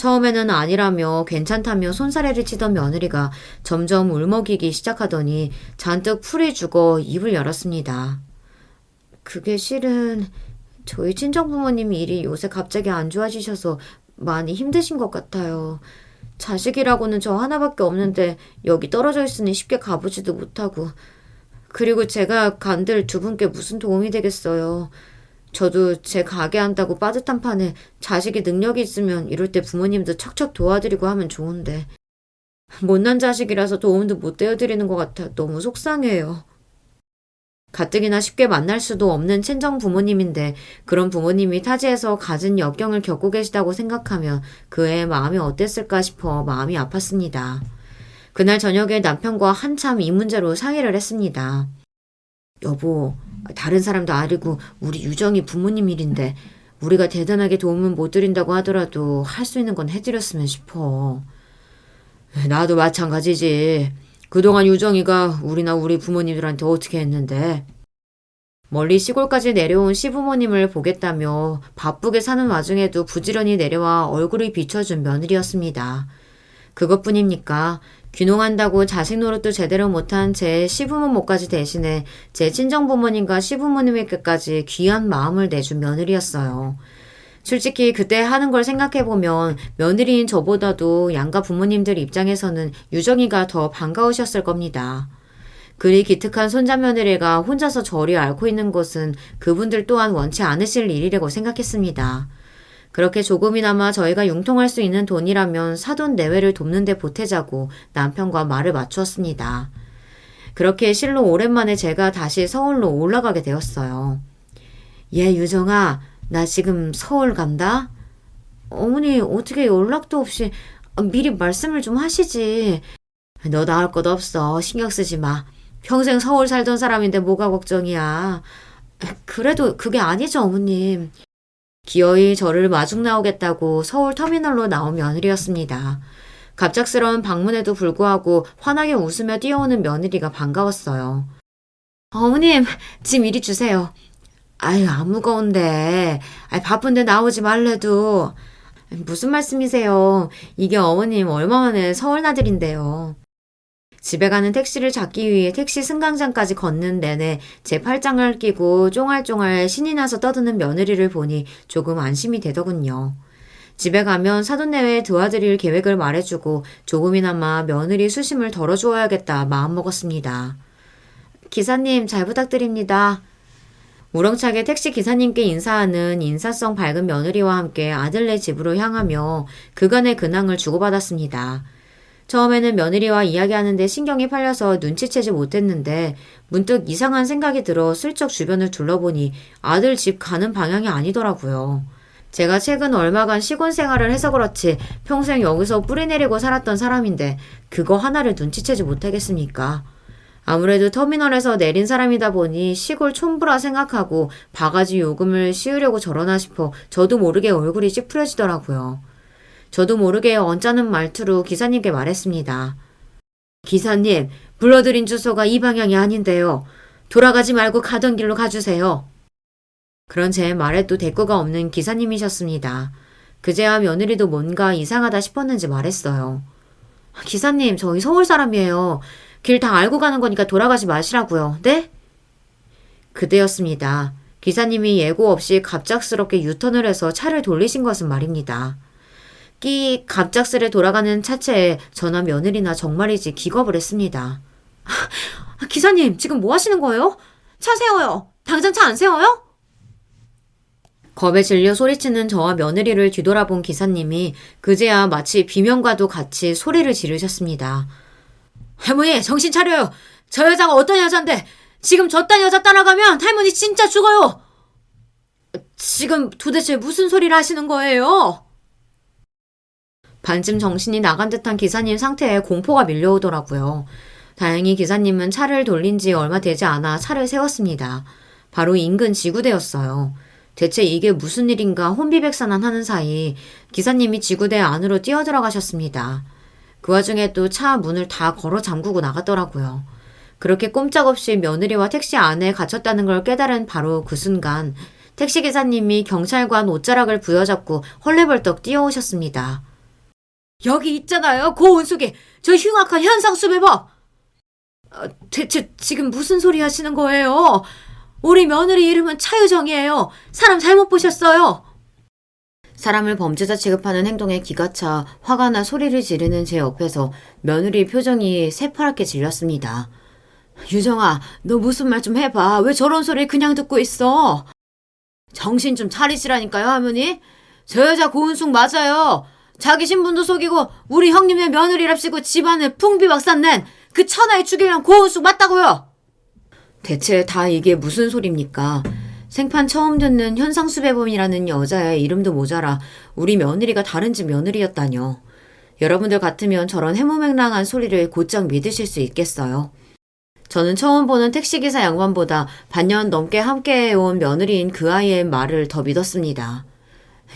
처음에는 아니라며 괜찮다며 손사래를 치던 며느리가 점점 울먹이기 시작하더니 잔뜩 풀이 죽어 입을 열었습니다. 그게 실은 저희 친정부모님이 일이 요새 갑자기 안 좋아지셔서 많이 힘드신 것 같아요. 자식이라고는 저 하나밖에 없는데 여기 떨어져 있으니 쉽게 가보지도 못하고. 그리고 제가 간들 두 분께 무슨 도움이 되겠어요. 저도 제 가게 한다고 빠듯한 판에 자식이 능력이 있으면 이럴 때 부모님도 척척 도와드리고 하면 좋은데 못난 자식이라서 도움도 못 되어드리는 것 같아 너무 속상해요. 가뜩이나 쉽게 만날 수도 없는 친정 부모님인데 그런 부모님이 타지에서 갖은 역경을 겪고 계시다고 생각하면 그의 마음이 어땠을까 싶어 마음이 아팠습니다. 그날 저녁에 남편과 한참 이 문제로 상의를 했습니다. 여보, 다른 사람도 아니고 우리 유정이 부모님 일인데 우리가 대단하게 도움은 못 드린다고 하더라도 할 수 있는 건 해드렸으면 싶어. 나도 마찬가지지. 그동안 유정이가 우리나 우리 부모님들한테 어떻게 했는데. 멀리 시골까지 내려온 시부모님을 보겠다며 바쁘게 사는 와중에도 부지런히 내려와 얼굴을 비춰준 며느리였습니다. 그것뿐입니까? 귀농한다고 자식 노릇도 제대로 못한 제 시부모모까지 대신해 제 친정부모님과 시부모님에게까지 귀한 마음을 내준 며느리였어요. 솔직히 그때 하는 걸 생각해보면 며느리인 저보다도 양가 부모님들 입장에서는 유정이가 더 반가우셨을 겁니다. 그리 기특한 손자 며느리가 혼자서 저리 앓고 있는 것은 그분들 또한 원치 않으실 일이라고 생각했습니다. 그렇게 조금이나마 저희가 융통할 수 있는 돈이라면 사돈 내외를 돕는 데 보태자고 남편과 말을 맞추었습니다. 그렇게 실로 오랜만에 제가 다시 서울로 올라가게 되었어요. 얘 유정아, 나 지금 서울 간다? 어머니 어떻게 연락도 없이 미리 말씀을 좀 하시지. 너 나을 것 없어. 신경 쓰지 마. 평생 서울 살던 사람인데 뭐가 걱정이야. 그래도 그게 아니죠 어머님. 기어이 저를 마중 나오겠다고 서울 터미널로 나온 며느리였습니다. 갑작스러운 방문에도 불구하고 환하게 웃으며 뛰어오는 며느리가 반가웠어요. 어머님, 짐 이리 주세요. 아유, 안 무거운데. 바쁜데 나오지 말래도. 무슨 말씀이세요? 이게 어머님 얼마 만에 서울 나들인데요. 집에 가는 택시를 잡기 위해 택시 승강장까지 걷는 내내 제 팔짱을 끼고 쫑알쫑알 신이 나서 떠드는 며느리를 보니 조금 안심이 되더군요. 집에 가면 사돈내외에 도와드릴 계획을 말해주고 조금이나마 며느리 수심을 덜어주어야겠다 마음먹었습니다. 기사님 잘 부탁드립니다. 우렁차게 택시 기사님께 인사하는 인사성 밝은 며느리와 함께 아들네 집으로 향하며 그간의 근황을 주고받았습니다. 처음에는 며느리와 이야기하는데 신경이 팔려서 눈치채지 못했는데 문득 이상한 생각이 들어 슬쩍 주변을 둘러보니 아들 집 가는 방향이 아니더라고요. 제가 최근 얼마간 시골 생활을 해서 그렇지 평생 여기서 뿌리내리고 살았던 사람인데 그거 하나를 눈치채지 못하겠습니까? 아무래도 터미널에서 내린 사람이다 보니 시골 촌부라 생각하고 바가지 요금을 씌우려고 저러나 싶어 저도 모르게 얼굴이 찌푸려지더라고요. 저도 모르게 언짢은 말투로 기사님께 말했습니다. 기사님, 불러드린 주소가 이 방향이 아닌데요. 돌아가지 말고 가던 길로 가주세요. 그런 제 말에도 대꾸가 없는 기사님이셨습니다. 그제야 며느리도 뭔가 이상하다 싶었는지 말했어요. 기사님, 저희 서울 사람이에요. 길 다 알고 가는 거니까 돌아가지 마시라고요. 네? 그때였습니다. 기사님이 예고 없이 갑작스럽게 유턴을 해서 차를 돌리신 것은 말입니다. 갑작스레 돌아가는 차체에 저나 며느리나 정말이지 기겁을 했습니다. 기사님, 지금 뭐 하시는 거예요? 차 세워요. 당장 차 안 세워요? 겁에 질려 소리치는 저와 며느리를 뒤돌아본 기사님이 그제야 마치 비명과도 같이 소리를 지르셨습니다. 할머니, 정신 차려요. 저 여자가 어떤 여잔데 지금 저딴 여자 따라가면 할머니 진짜 죽어요. 지금 도대체 무슨 소리를 하시는 거예요? 반쯤 정신이 나간 듯한 기사님 상태에 공포가 밀려오더라고요. 다행히 기사님은 차를 돌린 지 얼마 되지 않아 차를 세웠습니다. 바로 인근 지구대였어요. 대체 이게 무슨 일인가 혼비백산하는 사이 기사님이 지구대 안으로 뛰어들어가셨습니다. 그 와중에 또 차 문을 다 걸어 잠그고 나갔더라고요. 그렇게 꼼짝없이 며느리와 택시 안에 갇혔다는 걸 깨달은 바로 그 순간 택시기사님이 경찰관 옷자락을 부여잡고 헐레벌떡 뛰어오셨습니다. 여기 있잖아요, 고운숙이. 저 흉악한 현상수배법. 대체 지금 무슨 소리 하시는 거예요? 우리 며느리 이름은 차유정이에요. 사람 잘못 보셨어요. 사람을 범죄자 취급하는 행동에 기가 차 화가 나 소리를 지르는 제 옆에서 며느리 표정이 새파랗게 질렸습니다. 유정아, 너 무슨 말 좀 해봐. 왜 저런 소리 그냥 듣고 있어? 정신 좀 차리시라니까요, 할머니. 저 여자 고은숙 맞아요. 자기 신분도 속이고 우리 형님의 며느리랍시고 집안을 풍비박산 낸 그 천하에 죽이려는 고은숙 맞다고요. 대체 다 이게 무슨 소립니까? 생판 처음 듣는 현상수배범이라는 여자의 이름도 모자라 우리 며느리가 다른 집 며느리였다뇨. 여러분들 같으면 저런 해무맹랑한 소리를 곧장 믿으실 수 있겠어요? 저는 처음 보는 택시기사 양반보다 반년 넘게 함께해온 며느리인 그 아이의 말을 더 믿었습니다.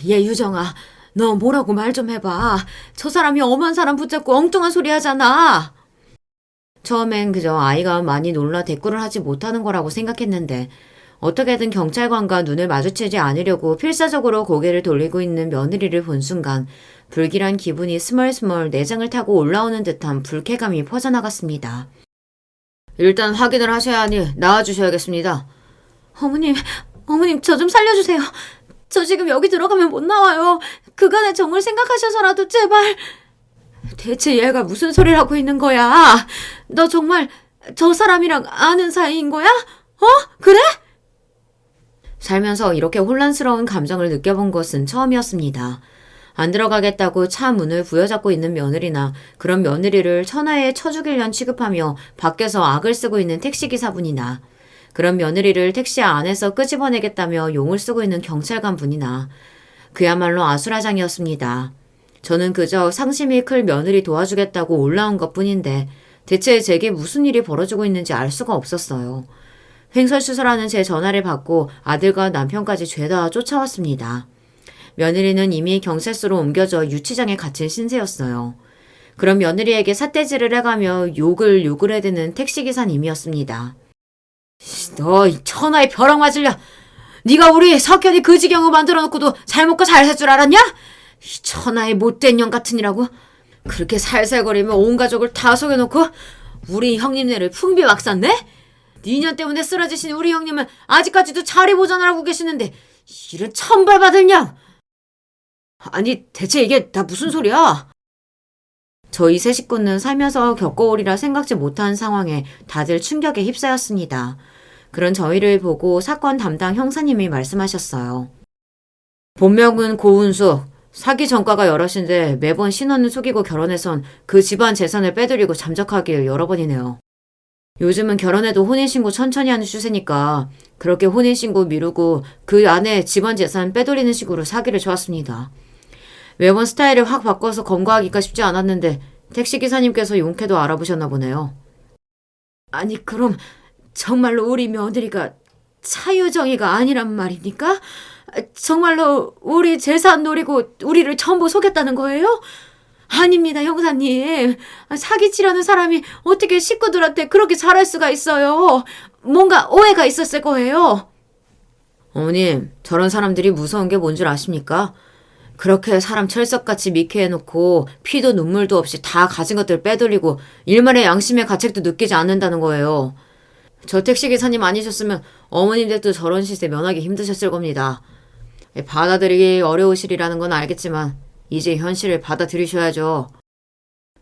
얘 유정아, 너 뭐라고 말 좀 해봐. 저 사람이 엄한 사람 붙잡고 엉뚱한 소리 하잖아. 처음엔 그저 아이가 많이 놀라 대꾸를 하지 못하는 거라고 생각했는데 어떻게든 경찰관과 눈을 마주치지 않으려고 필사적으로 고개를 돌리고 있는 며느리를 본 순간 불길한 기분이 스멀스멀 내장을 타고 올라오는 듯한 불쾌감이 퍼져나갔습니다. 일단 확인을 하셔야 하니 나와주셔야겠습니다. 어머님 저 좀 살려주세요. 저 지금 여기 들어가면 못 나와요. 그간의 정을 생각하셔서라도 제발. 대체 얘가 무슨 소리를 하고 있는 거야? 너 정말 저 사람이랑 아는 사이인 거야? 그래? 살면서 이렇게 혼란스러운 감정을 느껴본 것은 처음이었습니다. 안 들어가겠다고 차 문을 부여잡고 있는 며느리나 그런 며느리를 천하에 쳐죽이련 취급하며 밖에서 악을 쓰고 있는 택시기사분이나 그런 며느리를 택시 안에서 끄집어내겠다며 용을 쓰고 있는 경찰관 분이나 그야말로 아수라장이었습니다. 저는 그저 상심이 클 며느리 도와주겠다고 올라온 것뿐인데 대체 제게 무슨 일이 벌어지고 있는지 알 수가 없었어요. 횡설수설하는 제 전화를 받고 아들과 남편까지 죄다 쫓아왔습니다. 며느리는 이미 경찰서로 옮겨져 유치장에 갇힌 신세였어요. 그런 며느리에게 삿대질을 해가며 욕을 해대는 택시기사님이었습니다. 너 이 천하의 벼락 맞으려. 네가 우리 석현이 그 지경으로 만들어놓고도 잘 먹고 잘 살 줄 알았냐? 이 천하의 못된 년 같으니라고. 그렇게 살살거리며 온 가족을 다 속여놓고 우리 형님네를 풍비박산네? 니년 때문에 쓰러지신 우리 형님은 아직까지도 자리 보존을 하고 계시는데 이런 천벌받을 년! 아니 대체 이게 다 무슨 소리야? 저희 세 식구는 살면서 겪어오리라 생각지 못한 상황에 다들 충격에 휩싸였습니다. 그런 저희를 보고 사건 담당 형사님이 말씀하셨어요. 본명은 고운숙. 사기 전과가 여럿인데 매번 신혼을 속이고 결혼해선 그 집안 재산을 빼돌리고 잠적하길 여러 번이네요. 요즘은 결혼해도 혼인신고 천천히 하는 추세니까 그렇게 혼인신고 미루고 그 안에 집안 재산 빼돌리는 식으로 사기를 쳐왔습니다. 매번 스타일을 확 바꿔서 검거하기가 쉽지 않았는데 택시기사님께서 용케도 알아보셨나 보네요. 아니 그럼 정말로 우리 며느리가 차유정이가 아니란 말입니까? 정말로 우리 재산 노리고 우리를 전부 속였다는 거예요? 아닙니다, 형사님. 사기치려는 사람이 어떻게 식구들한테 그렇게 잘할 수가 있어요? 뭔가 오해가 있었을 거예요. 어머님, 저런 사람들이 무서운 게 뭔 줄 아십니까? 그렇게 사람 철석같이 미케해놓고 피도 눈물도 없이 다 가진 것들 빼돌리고 일말의 양심의 가책도 느끼지 않는다는 거예요. 저 택시기사님 아니셨으면 어머님들도 저런 시세 면하기 힘드셨을 겁니다. 받아들이기 어려우시리라는 건 알겠지만 이제 현실을 받아들이셔야죠.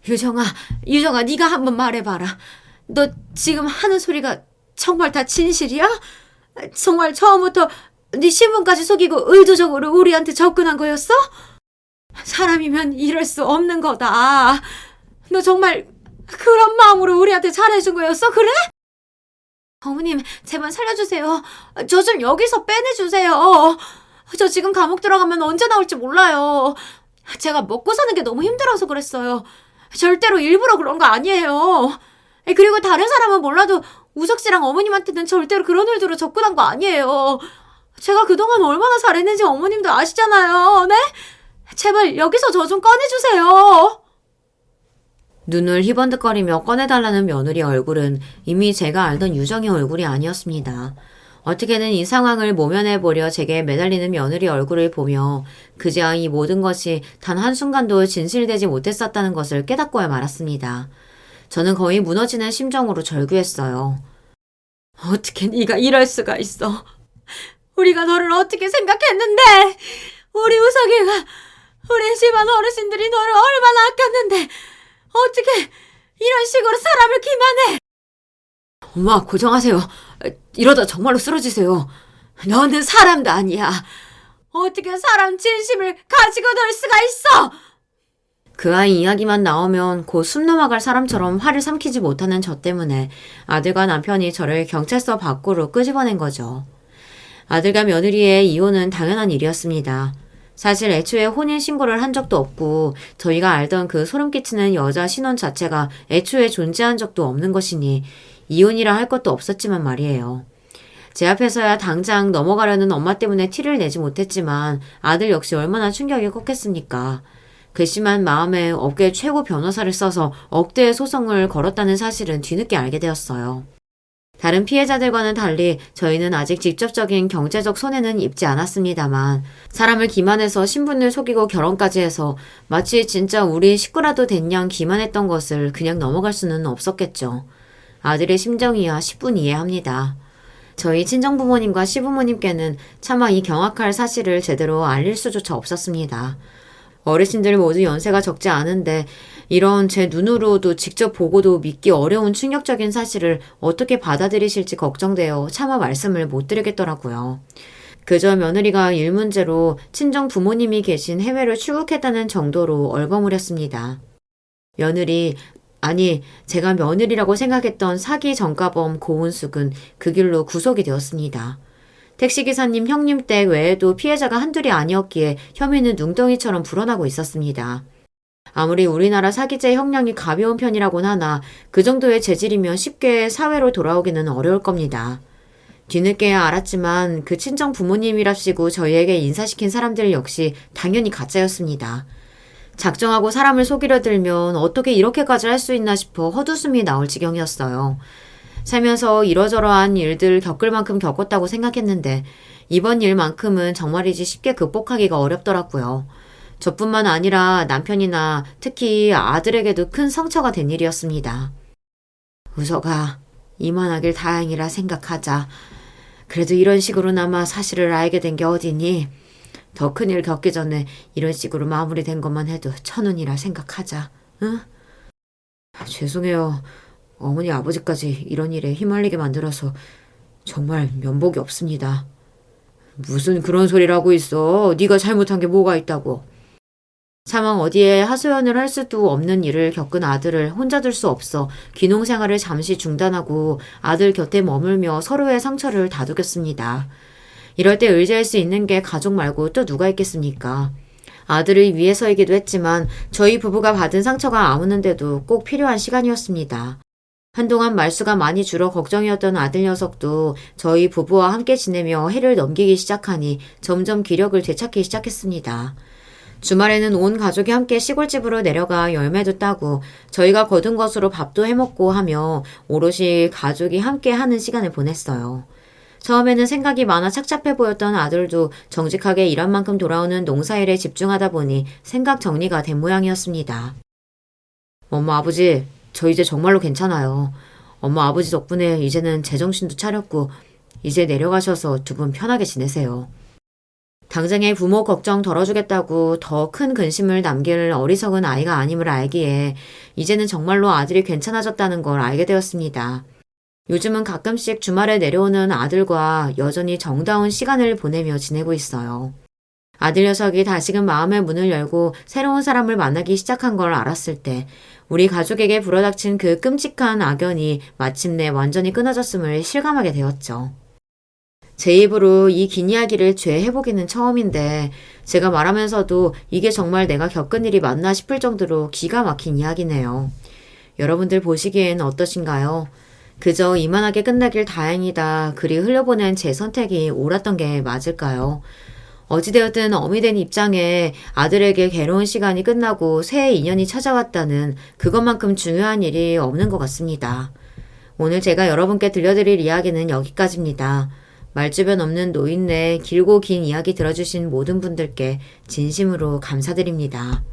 유정아, 네가 한번 말해봐라. 너 지금 하는 소리가 정말 다 진실이야? 정말 처음부터 네 신분까지 속이고 의도적으로 우리한테 접근한 거였어? 사람이면 이럴 수 없는 거다. 너 정말 그런 마음으로 우리한테 잘해준 거였어? 그래? 어머님, 제발 살려주세요. 저 좀 여기서 빼내주세요. 저 지금 감옥 들어가면 언제 나올지 몰라요. 제가 먹고 사는 게 너무 힘들어서 그랬어요. 절대로 일부러 그런 거 아니에요. 그리고 다른 사람은 몰라도 우석 씨랑 어머님한테는 절대로 그런 의도로 접근한 거 아니에요. 제가 그동안 얼마나 잘했는지 어머님도 아시잖아요. 네? 제발 여기서 저 좀 꺼내주세요. 눈을 희번득거리며 꺼내달라는 며느리 얼굴은 이미 제가 알던 유정의 얼굴이 아니었습니다. 어떻게든 이 상황을 모면해보려 제게 매달리는 며느리 얼굴을 보며 그제야 이 모든 것이 단 한순간도 진실되지 못했었다는 것을 깨닫고야 말았습니다. 저는 거의 무너지는 심정으로 절규했어요. 어떻게 네가 이럴 수가 있어. 우리가 너를 어떻게 생각했는데. 우리 우석이가 우리 집안 어르신들이 너를 얼마나 아꼈는데 어떻게 이런 식으로 사람을 기만해. 엄마 고정하세요. 이러다 정말로 쓰러지세요. 너는 사람도 아니야. 어떻게 사람 진심을 가지고 놀 수가 있어. 그 아이 이야기만 나오면 곧 숨 넘어갈 사람처럼 화를 삼키지 못하는 저 때문에 아들과 남편이 저를 경찰서 밖으로 끄집어낸 거죠. 아들과 며느리의 이혼은 당연한 일이었습니다. 사실 애초에 혼인신고를 한 적도 없고 저희가 알던 그 소름 끼치는 여자 신혼 자체가 애초에 존재한 적도 없는 것이니 이혼이라 할 것도 없었지만 말이에요. 제 앞에서야 당장 넘어가려는 엄마 때문에 티를 내지 못했지만 아들 역시 얼마나 충격이 컸겠습니까. 괘씸한 마음에 업계 최고 변호사를 써서 억대의 소송을 걸었다는 사실은 뒤늦게 알게 되었어요. 다른 피해자들과는 달리 저희는 아직 직접적인 경제적 손해는 입지 않았습니다만 사람을 기만해서 신분을 속이고 결혼까지 해서 마치 진짜 우리 식구라도 된 양 기만했던 것을 그냥 넘어갈 수는 없었겠죠. 아들의 심정이야 10분 이해합니다. 저희 친정부모님과 시부모님께는 차마 이 경악할 사실을 제대로 알릴 수조차 없었습니다. 어르신들 모두 연세가 적지 않은데 이런 제 눈으로도 직접 보고도 믿기 어려운 충격적인 사실을 어떻게 받아들이실지 걱정되어 차마 말씀을 못 드리겠더라고요. 그저 며느리가 일 문제로 친정 부모님이 계신 해외로 출국했다는 정도로 얼버무렸습니다. 며느리, 아니 제가 며느리라고 생각했던 사기 전과범 고은숙은 그 길로 구속이 되었습니다. 택시기사님 형님 댁 외에도 피해자가 한둘이 아니었기에 혐의는 눈덩이처럼 불어나고 있었습니다. 아무리 우리나라 사기죄 형량이 가벼운 편이라곤 하나 그 정도의 재질이면 쉽게 사회로 돌아오기는 어려울 겁니다. 뒤늦게야 알았지만 그 친정 부모님이랍시고 저희에게 인사시킨 사람들 역시 당연히 가짜였습니다. 작정하고 사람을 속이려 들면 어떻게 이렇게까지 할 수 있나 싶어 헛웃음이 나올 지경이었어요. 살면서 이러저러한 일들 겪을 만큼 겪었다고 생각했는데 이번 일만큼은 정말이지 쉽게 극복하기가 어렵더라고요. 저뿐만 아니라 남편이나 특히 아들에게도 큰 상처가 된 일이었습니다. 우석아, 이만하길 다행이라 생각하자. 그래도 이런 식으로나마 사실을 알게 된 게 어디니? 더 큰 일 겪기 전에 이런 식으로 마무리된 것만 해도 천운이라 생각하자. 응? 죄송해요. 어머니 아버지까지 이런 일에 휘말리게 만들어서 정말 면목이 없습니다. 무슨 그런 소리를 하고 있어. 네가 잘못한 게 뭐가 있다고. 사망 어디에 하소연을 할 수도 없는 일을 겪은 아들을 혼자 둘 수 없어 귀농 생활을 잠시 중단하고 아들 곁에 머물며 서로의 상처를 다독였습니다. 이럴 때 의지할 수 있는 게 가족 말고 또 누가 있겠습니까? 아들을 위해서이기도 했지만 저희 부부가 받은 상처가 아무는데도 꼭 필요한 시간이었습니다. 한동안 말수가 많이 줄어 걱정이었던 아들 녀석도 저희 부부와 함께 지내며 해를 넘기기 시작하니 점점 기력을 되찾기 시작했습니다. 주말에는 온 가족이 함께 시골집으로 내려가 열매도 따고 저희가 거둔 것으로 밥도 해먹고 하며 오롯이 가족이 함께 하는 시간을 보냈어요. 처음에는 생각이 많아 착잡해 보였던 아들도 정직하게 일한 만큼 돌아오는 농사일에 집중하다 보니 생각 정리가 된 모양이었습니다. 엄마 아버지, 저 이제 정말로 괜찮아요. 엄마 아버지 덕분에 이제는 제정신도 차렸고 이제 내려가셔서 두 분 편하게 지내세요. 당장의 부모 걱정 덜어주겠다고 더 큰 근심을 남길 어리석은 아이가 아님을 알기에 이제는 정말로 아들이 괜찮아졌다는 걸 알게 되었습니다. 요즘은 가끔씩 주말에 내려오는 아들과 여전히 정다운 시간을 보내며 지내고 있어요. 아들 녀석이 다시금 마음의 문을 열고 새로운 사람을 만나기 시작한 걸 알았을 때 우리 가족에게 불어닥친 그 끔찍한 악연이 마침내 완전히 끊어졌음을 실감하게 되었죠. 제 입으로 이 긴 이야기를 죄해보기는 처음인데 제가 말하면서도 이게 정말 내가 겪은 일이 맞나 싶을 정도로 기가 막힌 이야기네요. 여러분들 보시기엔 어떠신가요? 그저 이만하게 끝나길 다행이다. 그리 흘려보낸 제 선택이 옳았던 게 맞을까요? 어찌되었든 어미 된 입장에 아들에게 괴로운 시간이 끝나고 새 인연이 찾아왔다는 그것만큼 중요한 일이 없는 것 같습니다. 오늘 제가 여러분께 들려드릴 이야기는 여기까지입니다. 말주변 없는 노인네 길고 긴 이야기 들어주신 모든 분들께 진심으로 감사드립니다.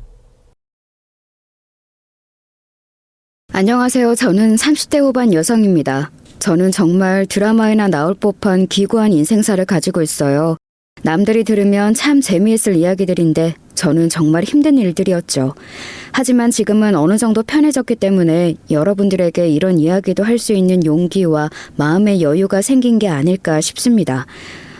안녕하세요. 저는 30대 후반 여성입니다. 저는 정말 드라마에나 나올 법한 기구한 인생사를 가지고 있어요. 남들이 들으면 참 재미있을 이야기들인데 저는 정말 힘든 일들이었죠. 하지만 지금은 어느 정도 편해졌기 때문에 여러분들에게 이런 이야기도 할 수 있는 용기와 마음의 여유가 생긴 게 아닐까 싶습니다.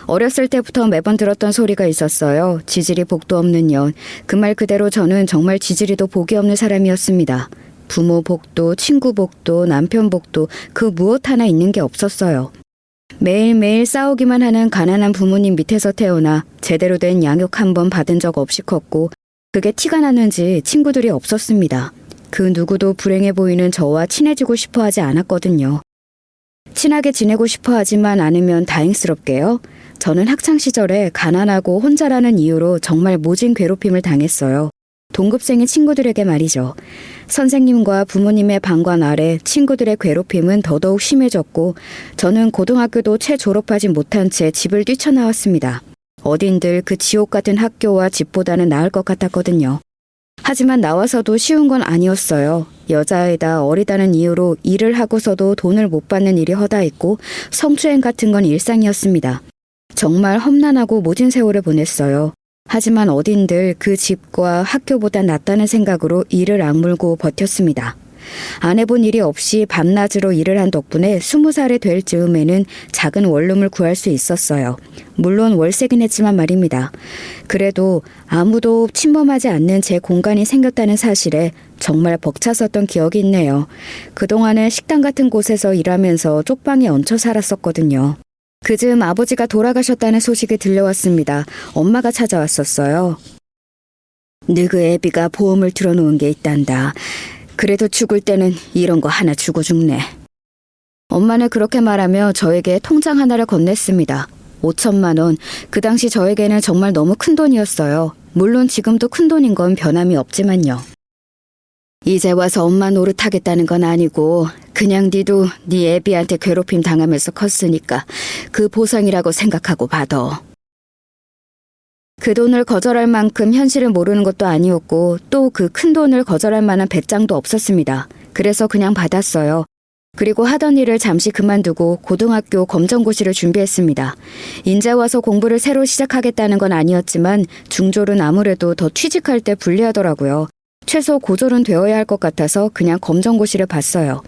어렸을 때부터 매번 들었던 소리가 있었어요. 지질이 복도 없는 년. 그 말 그대로 저는 정말 지질이도 복이 없는 사람이었습니다. 부모 복도, 친구 복도, 남편 복도 그 무엇 하나 있는 게 없었어요. 매일매일 싸우기만 하는 가난한 부모님 밑에서 태어나 제대로 된 양육 한 번 받은 적 없이 컸고 그게 티가 나는지 친구들이 없었습니다. 그 누구도 불행해 보이는 저와 친해지고 싶어 하지 않았거든요. 친하게 지내고 싶어 하지만 않으면 다행스럽게요. 저는 학창시절에 가난하고 혼자라는 이유로 정말 모진 괴롭힘을 당했어요. 동급생인 친구들에게 말이죠. 선생님과 부모님의 방관 아래 친구들의 괴롭힘은 더더욱 심해졌고 저는 고등학교도 채 졸업하지 못한 채 집을 뛰쳐나왔습니다. 어딘들 그 지옥 같은 학교와 집보다는 나을 것 같았거든요. 하지만 나와서도 쉬운 건 아니었어요. 여자애다 어리다는 이유로 일을 하고서도 돈을 못 받는 일이 허다했고 성추행 같은 건 일상이었습니다. 정말 험난하고 모진 세월을 보냈어요. 하지만 어딘들 그 집과 학교보다 낫다는 생각으로 이를 악물고 버텼습니다. 안 해본 일이 없이 밤낮으로 일을 한 덕분에 20살이 될 즈음에는 작은 원룸을 구할 수 있었어요. 물론 월세긴 했지만 말입니다. 그래도 아무도 침범하지 않는 제 공간이 생겼다는 사실에 정말 벅찼었던 기억이 있네요. 그동안은 식당 같은 곳에서 일하면서 쪽방에 얹혀 살았었거든요. 그즈음 아버지가 돌아가셨다는 소식이 들려왔습니다. 엄마가 찾아왔었어요. 너그 애비가 보험을 들어놓은 게 있단다. 그래도 죽을 때는 이런 거 하나 주고 죽네. 엄마는 그렇게 말하며 저에게 통장 하나를 건넸습니다. 5천만 원. 그 당시 저에게는 정말 너무 큰 돈이었어요. 물론 지금도 큰 돈인 건 변함이 없지만요. 이제 와서 엄마 노릇하겠다는 건 아니고 그냥 니도 네 애비한테 괴롭힘 당하면서 컸으니까 그 보상이라고 생각하고 받아. 그 돈을 거절할 만큼 현실을 모르는 것도 아니었고 또 그 큰 돈을 거절할 만한 배짱도 없었습니다. 그래서 그냥 받았어요. 그리고 하던 일을 잠시 그만두고 고등학교 검정고시를 준비했습니다. 인제 와서 공부를 새로 시작하겠다는 건 아니었지만 중졸은 아무래도 더 취직할 때 불리하더라고요. 최소 고졸은 되어야 할 것 같아서 그냥 검정고시를 봤어요.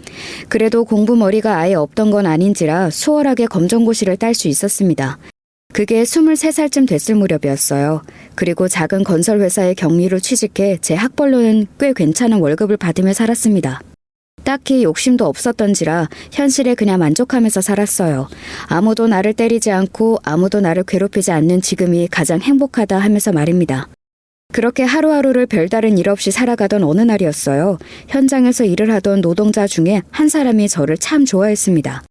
그래도 공부머리가 아예 없던 건 아닌지라 수월하게 검정고시를 딸 수 있었습니다. 그게 23살쯤 됐을 무렵이었어요. 그리고 작은 건설회사에 경리로 취직해 제 학벌로는 꽤 괜찮은 월급을 받으며 살았습니다. 딱히 욕심도 없었던지라 현실에 그냥 만족하면서 살았어요. 아무도 나를 때리지 않고 아무도 나를 괴롭히지 않는 지금이 가장 행복하다 하면서 말입니다. 그렇게 하루하루를 별다른 일 없이 살아가던 어느 날이었어요. 현장에서 일을 하던 노동자 중에 한 사람이 저를 참 좋아했습니다.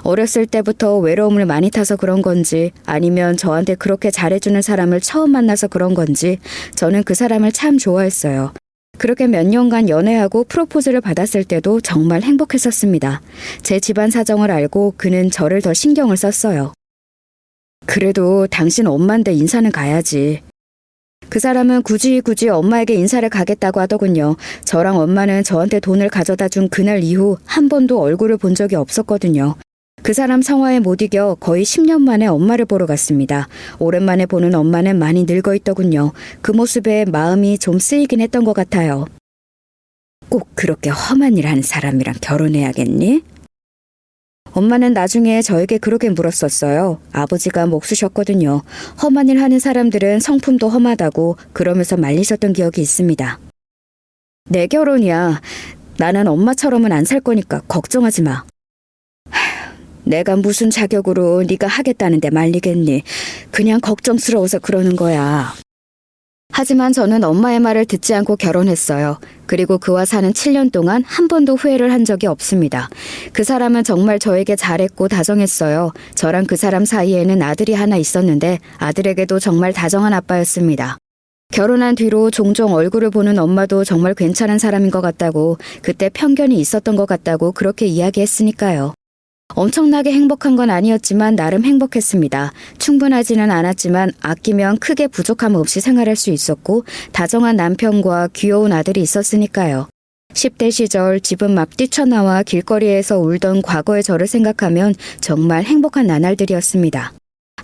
어렸을 때부터 외로움을 많이 타서 그런 건지 아니면 저한테 그렇게 잘해주는 사람을 처음 만나서 그런 건지 저는 그 사람을 참 좋아했어요. 그렇게 몇 년간 연애하고 프로포즈를 받았을 때도 정말 행복했었습니다. 제 집안 사정을 알고 그는 저를 더 신경을 썼어요. 그래도 당신 엄마인데 인사는 가야지. 그 사람은 굳이 엄마에게 인사를 가겠다고 하더군요. 저랑 엄마는 저한테 돈을 가져다 준 그날 이후 한 번도 얼굴을 본 적이 없었거든요. 그 사람 성화에 못 이겨 거의 10년 만에 엄마를 보러 갔습니다. 오랜만에 보는 엄마는 많이 늙어 있더군요. 그 모습에 마음이 좀 쓰이긴 했던 것 같아요. 꼭 그렇게 험한 일 하는 사람이랑 결혼해야겠니? 엄마는 나중에 저에게 그렇게 물었었어요. 아버지가 목수셨거든요. 험한 일 하는 사람들은 성품도 험하다고 그러면서 말리셨던 기억이 있습니다. 내 결혼이야. 나는 엄마처럼은 안 살 거니까 걱정하지 마. 내가 무슨 자격으로 네가 하겠다는데 말리겠니? 그냥 걱정스러워서 그러는 거야. 하지만 저는 엄마의 말을 듣지 않고 결혼했어요. 그리고 그와 사는 7년 동안 한 번도 후회를 한 적이 없습니다. 그 사람은 정말 저에게 잘했고 다정했어요. 저랑 그 사람 사이에는 아들이 하나 있었는데 아들에게도 정말 다정한 아빠였습니다. 결혼한 뒤로 종종 얼굴을 보는 엄마도 정말 괜찮은 사람인 것 같다고, 그때 편견이 있었던 것 같다고 그렇게 이야기했으니까요. 엄청나게 행복한 건 아니었지만 나름 행복했습니다. 충분하지는 않았지만 아끼면 크게 부족함 없이 생활할 수 있었고 다정한 남편과 귀여운 아들이 있었으니까요. 10대 시절 집은 막 뛰쳐나와 길거리에서 울던 과거의 저를 생각하면 정말 행복한 나날들이었습니다.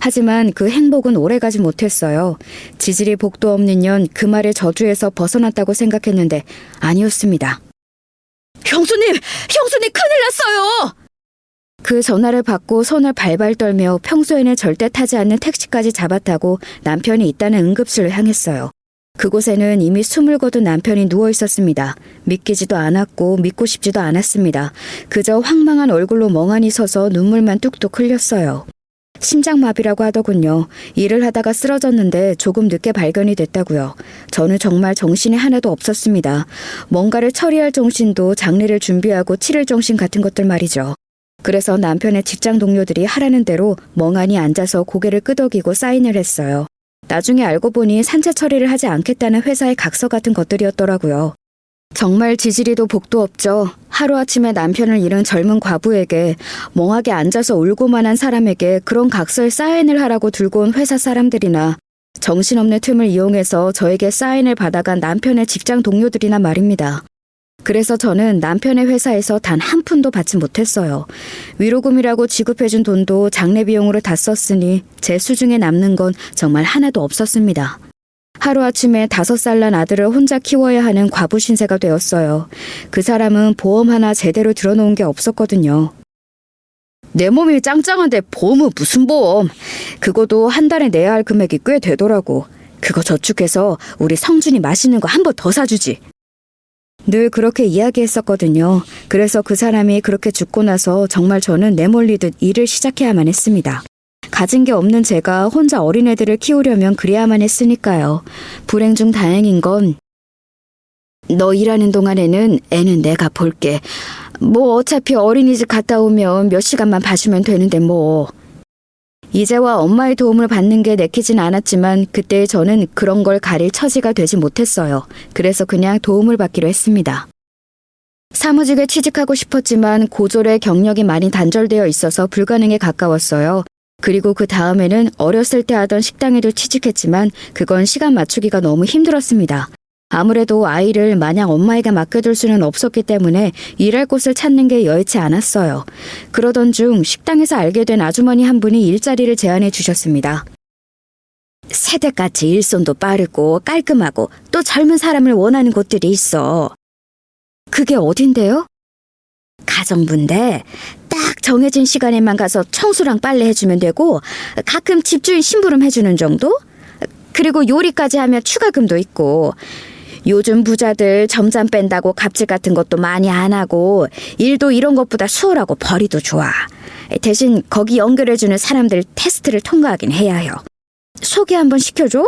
하지만 그 행복은 오래가지 못했어요. 지질이 복도 없는 년 그 말의 저주에서 벗어났다고 생각했는데 아니었습니다. 형수님! 형수님 큰일 났어요! 그 전화를 받고 손을 발발 떨며 평소에는 절대 타지 않는 택시까지 잡아타고 남편이 있다는 응급실로 향했어요. 그곳에는 이미 숨을 거둔 남편이 누워 있었습니다. 믿기지도 않았고 믿고 싶지도 않았습니다. 그저 황망한 얼굴로 멍하니 서서 눈물만 뚝뚝 흘렸어요. 심장마비라고 하더군요. 일을 하다가 쓰러졌는데 조금 늦게 발견이 됐다고요. 저는 정말 정신이 하나도 없었습니다. 뭔가를 처리할 정신도 장례를 준비하고 치를 정신 같은 것들 말이죠. 그래서 남편의 직장 동료들이 하라는 대로 멍하니 앉아서 고개를 끄덕이고 사인을 했어요. 나중에 알고 보니 산재 처리를 하지 않겠다는 회사의 각서 같은 것들이었더라고요. 정말 지지리도 복도 없죠. 하루아침에 남편을 잃은 젊은 과부에게 멍하게 앉아서 울고만 한 사람에게 그런 각서에 사인을 하라고 들고 온 회사 사람들이나 정신없는 틈을 이용해서 저에게 사인을 받아간 남편의 직장 동료들이나 말입니다. 그래서 저는 남편의 회사에서 단 한 푼도 받지 못했어요. 위로금이라고 지급해준 돈도 장례 비용으로 다 썼으니 제 수중에 남는 건 정말 하나도 없었습니다. 하루아침에 5살 난 아들을 혼자 키워야 하는 과부 신세가 되었어요. 그 사람은 보험 하나 제대로 들어놓은 게 없었거든요. 내 몸이 짱짱한데 보험은 무슨 보험? 그거도 한 달에 내야 할 금액이 꽤 되더라고. 그거 저축해서 우리 성준이 맛있는 거 한 번 더 사주지. 늘 그렇게 이야기했었거든요. 그래서 그 사람이 그렇게 죽고 나서 정말 저는 내몰리듯 일을 시작해야만 했습니다. 가진 게 없는 제가 혼자 어린애들을 키우려면 그래야만 했으니까요. 불행 중 다행인 건 너 일하는 동안에는 애는 내가 볼게. 뭐 어차피 어린이집 갔다 오면 몇 시간만 봐주면 되는데 뭐. 이제와 엄마의 도움을 받는 게 내키진 않았지만 그때 저는 그런 걸 가릴 처지가 되지 못했어요. 그래서 그냥 도움을 받기로 했습니다. 사무직에 취직하고 싶었지만 고졸의 경력이 많이 단절되어 있어서 불가능에 가까웠어요. 그리고 그 다음에는 어렸을 때 하던 식당에도 취직했지만 그건 시간 맞추기가 너무 힘들었습니다. 아무래도 아이를 마냥 엄마에게 맡겨둘 수는 없었기 때문에 일할 곳을 찾는 게 여의치 않았어요. 그러던 중 식당에서 알게 된 아주머니 한 분이 일자리를 제안해 주셨습니다. 세대같이 일손도 빠르고 깔끔하고 또 젊은 사람을 원하는 곳들이 있어. 그게 어딘데요? 가정부인데 딱 정해진 시간에만 가서 청소랑 빨래 해주면 되고 가끔 집주인 심부름 해주는 정도? 그리고 요리까지 하면 추가금도 있고 요즘 부자들 점잠 뺀다고 갑질 같은 것도 많이 안 하고 일도 이런 것보다 수월하고 벌이도 좋아. 대신 거기 연결해주는 사람들 테스트를 통과하긴 해야 해요. 소개 한번 시켜줘?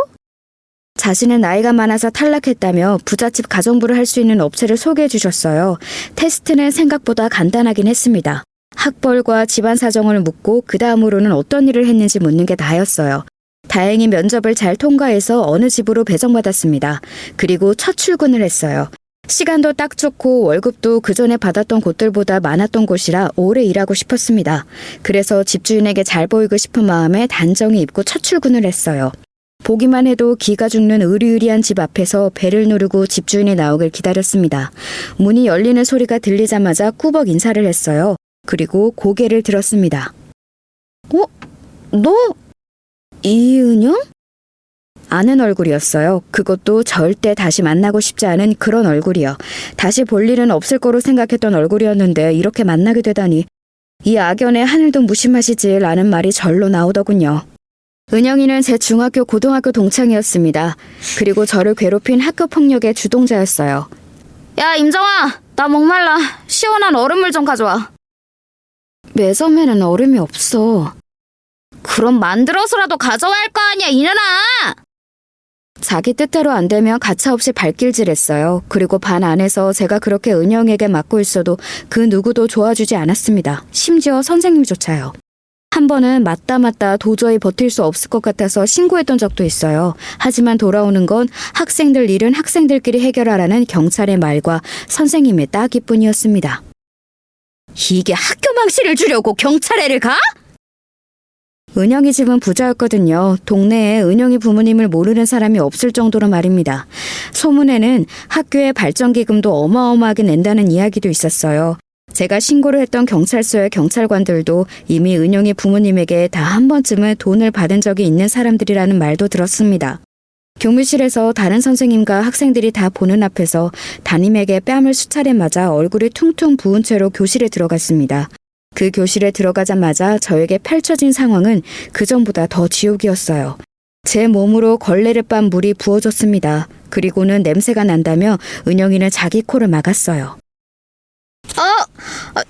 자신은 나이가 많아서 탈락했다며 부잣집 가정부를 할 수 있는 업체를 소개해 주셨어요. 테스트는 생각보다 간단하긴 했습니다. 학벌과 집안 사정을 묻고 그 다음으로는 어떤 일을 했는지 묻는 게 다였어요. 다행히 면접을 잘 통과해서 어느 집으로 배정받았습니다. 그리고 첫 출근을 했어요. 시간도 딱 좋고 월급도 그전에 받았던 곳들보다 많았던 곳이라 오래 일하고 싶었습니다. 그래서 집주인에게 잘 보이고 싶은 마음에 단정히 입고 첫 출근을 했어요. 보기만 해도 기가 죽는 으리으리한 집 앞에서 배를 누르고 집주인이 나오길 기다렸습니다. 문이 열리는 소리가 들리자마자 꾸벅 인사를 했어요. 그리고 고개를 들었습니다. 너? 이은영? 아는 얼굴이었어요. 그것도 절대 다시 만나고 싶지 않은 그런 얼굴이요. 다시 볼 일은 없을 거로 생각했던 얼굴이었는데 이렇게 만나게 되다니. 이 악연에 하늘도 무심하시지 라는 말이 절로 나오더군요. 은영이는 제 중학교 고등학교 동창이었습니다. 그리고 저를 괴롭힌 학교 폭력의 주동자였어요. 야 임정아, 나 목말라. 시원한 얼음물 좀 가져와. 매점에는 얼음이 없어. 그럼 만들어서라도 가져와야 할 거 아니야 이년아. 자기 뜻대로 안 되면 가차없이 발길질했어요. 그리고 반 안에서 제가 그렇게 은영에게 맞고 있어도 그 누구도 좋아주지 않았습니다. 심지어 선생님조차요. 한 번은 맞다 도저히 버틸 수 없을 것 같아서 신고했던 적도 있어요. 하지만 돌아오는 건 학생들 일은 학생들끼리 해결하라는 경찰의 말과 선생님의 따기뿐이었습니다. 이게 학교 망신을 주려고 경찰에를 가? 은영이 집은 부자였거든요. 동네에 은영이 부모님을 모르는 사람이 없을 정도로 말입니다. 소문에는 학교에 발전기금도 어마어마하게 낸다는 이야기도 있었어요. 제가 신고를 했던 경찰서의 경찰관들도 이미 은영이 부모님에게 다 한 번쯤은 돈을 받은 적이 있는 사람들이라는 말도 들었습니다. 교무실에서 다른 선생님과 학생들이 다 보는 앞에서 담임에게 뺨을 수차례 맞아 얼굴이 퉁퉁 부은 채로 교실에 들어갔습니다. 그 교실에 들어가자마자 저에게 펼쳐진 상황은 그전보다 더 지옥이었어요. 제 몸으로 걸레를 빤 물이 부어졌습니다. 그리고는 냄새가 난다며 은영이는 자기 코를 막았어요.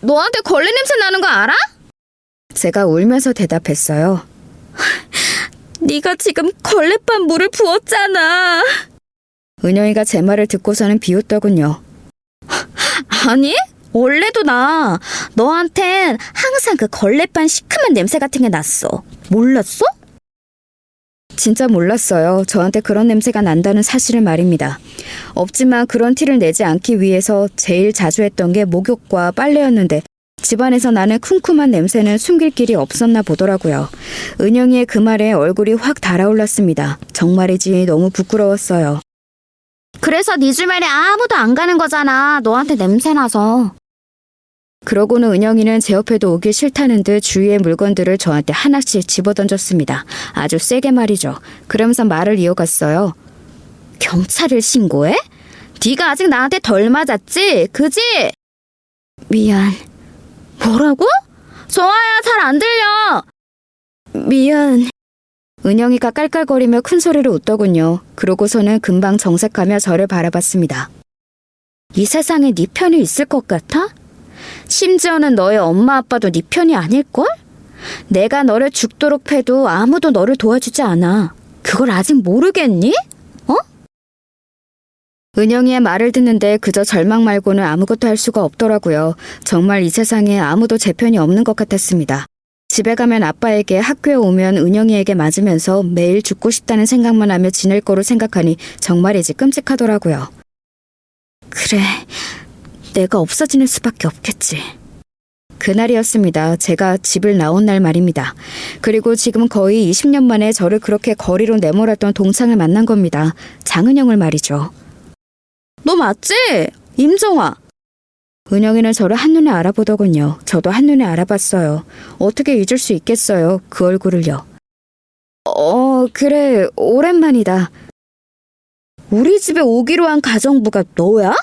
너한테 걸레 냄새 나는 거 알아? 제가 울면서 대답했어요. 네가 지금 걸레 빤 물을 부었잖아. 은영이가 제 말을 듣고서는 비웃더군요. 아니, 원래도 나 너한텐 항상 그 걸레반 시큼한 냄새 같은 게 났어. 몰랐어? 진짜 몰랐어요. 저한테 그런 냄새가 난다는 사실을 말입니다. 없지만 그런 티를 내지 않기 위해서 제일 자주 했던 게 목욕과 빨래였는데 집안에서 나는 쿰쿰한 냄새는 숨길 길이 없었나 보더라고요. 은영이의 그 말에 얼굴이 확 달아올랐습니다. 정말이지 너무 부끄러웠어요. 그래서 네 주변에 아무도 안 가는 거잖아. 너한테 냄새나서. 그러고는 은영이는 제 옆에도 오기 싫다는 듯 주위의 물건들을 저한테 하나씩 집어던졌습니다. 아주 세게 말이죠. 그러면서 말을 이어갔어요. 경찰을 신고해? 네가 아직 나한테 덜 맞았지? 그지? 미안. 뭐라고? 정아야, 잘 안 들려. 미안. 은영이가 깔깔거리며 큰 소리로 웃더군요. 그러고서는 금방 정색하며 저를 바라봤습니다. 이 세상에 네 편이 있을 것 같아? 심지어는 너의 엄마 아빠도 네 편이 아닐걸? 내가 너를 죽도록 패도 아무도 너를 도와주지 않아. 그걸 아직 모르겠니? 어? 은영이의 말을 듣는데 그저 절망 말고는 아무것도 할 수가 없더라고요. 정말 이 세상에 아무도 제 편이 없는 것 같았습니다. 집에 가면 아빠에게, 학교에 오면 은영이에게 맞으면서 매일 죽고 싶다는 생각만 하며 지낼 거로 생각하니 정말이지 끔찍하더라고요. 그래, 내가 없어지는 수밖에 없겠지. 그날이었습니다. 제가 집을 나온 날 말입니다. 그리고 지금 거의 20년 만에 저를 그렇게 거리로 내몰았던 동창을 만난 겁니다. 장은영을 말이죠. 너 맞지? 임정아. 은영이는 저를 한눈에 알아보더군요. 저도 한눈에 알아봤어요. 어떻게 잊을 수 있겠어요, 그 얼굴을요. 그래, 오랜만이다. 우리 집에 오기로 한 가정부가 너야?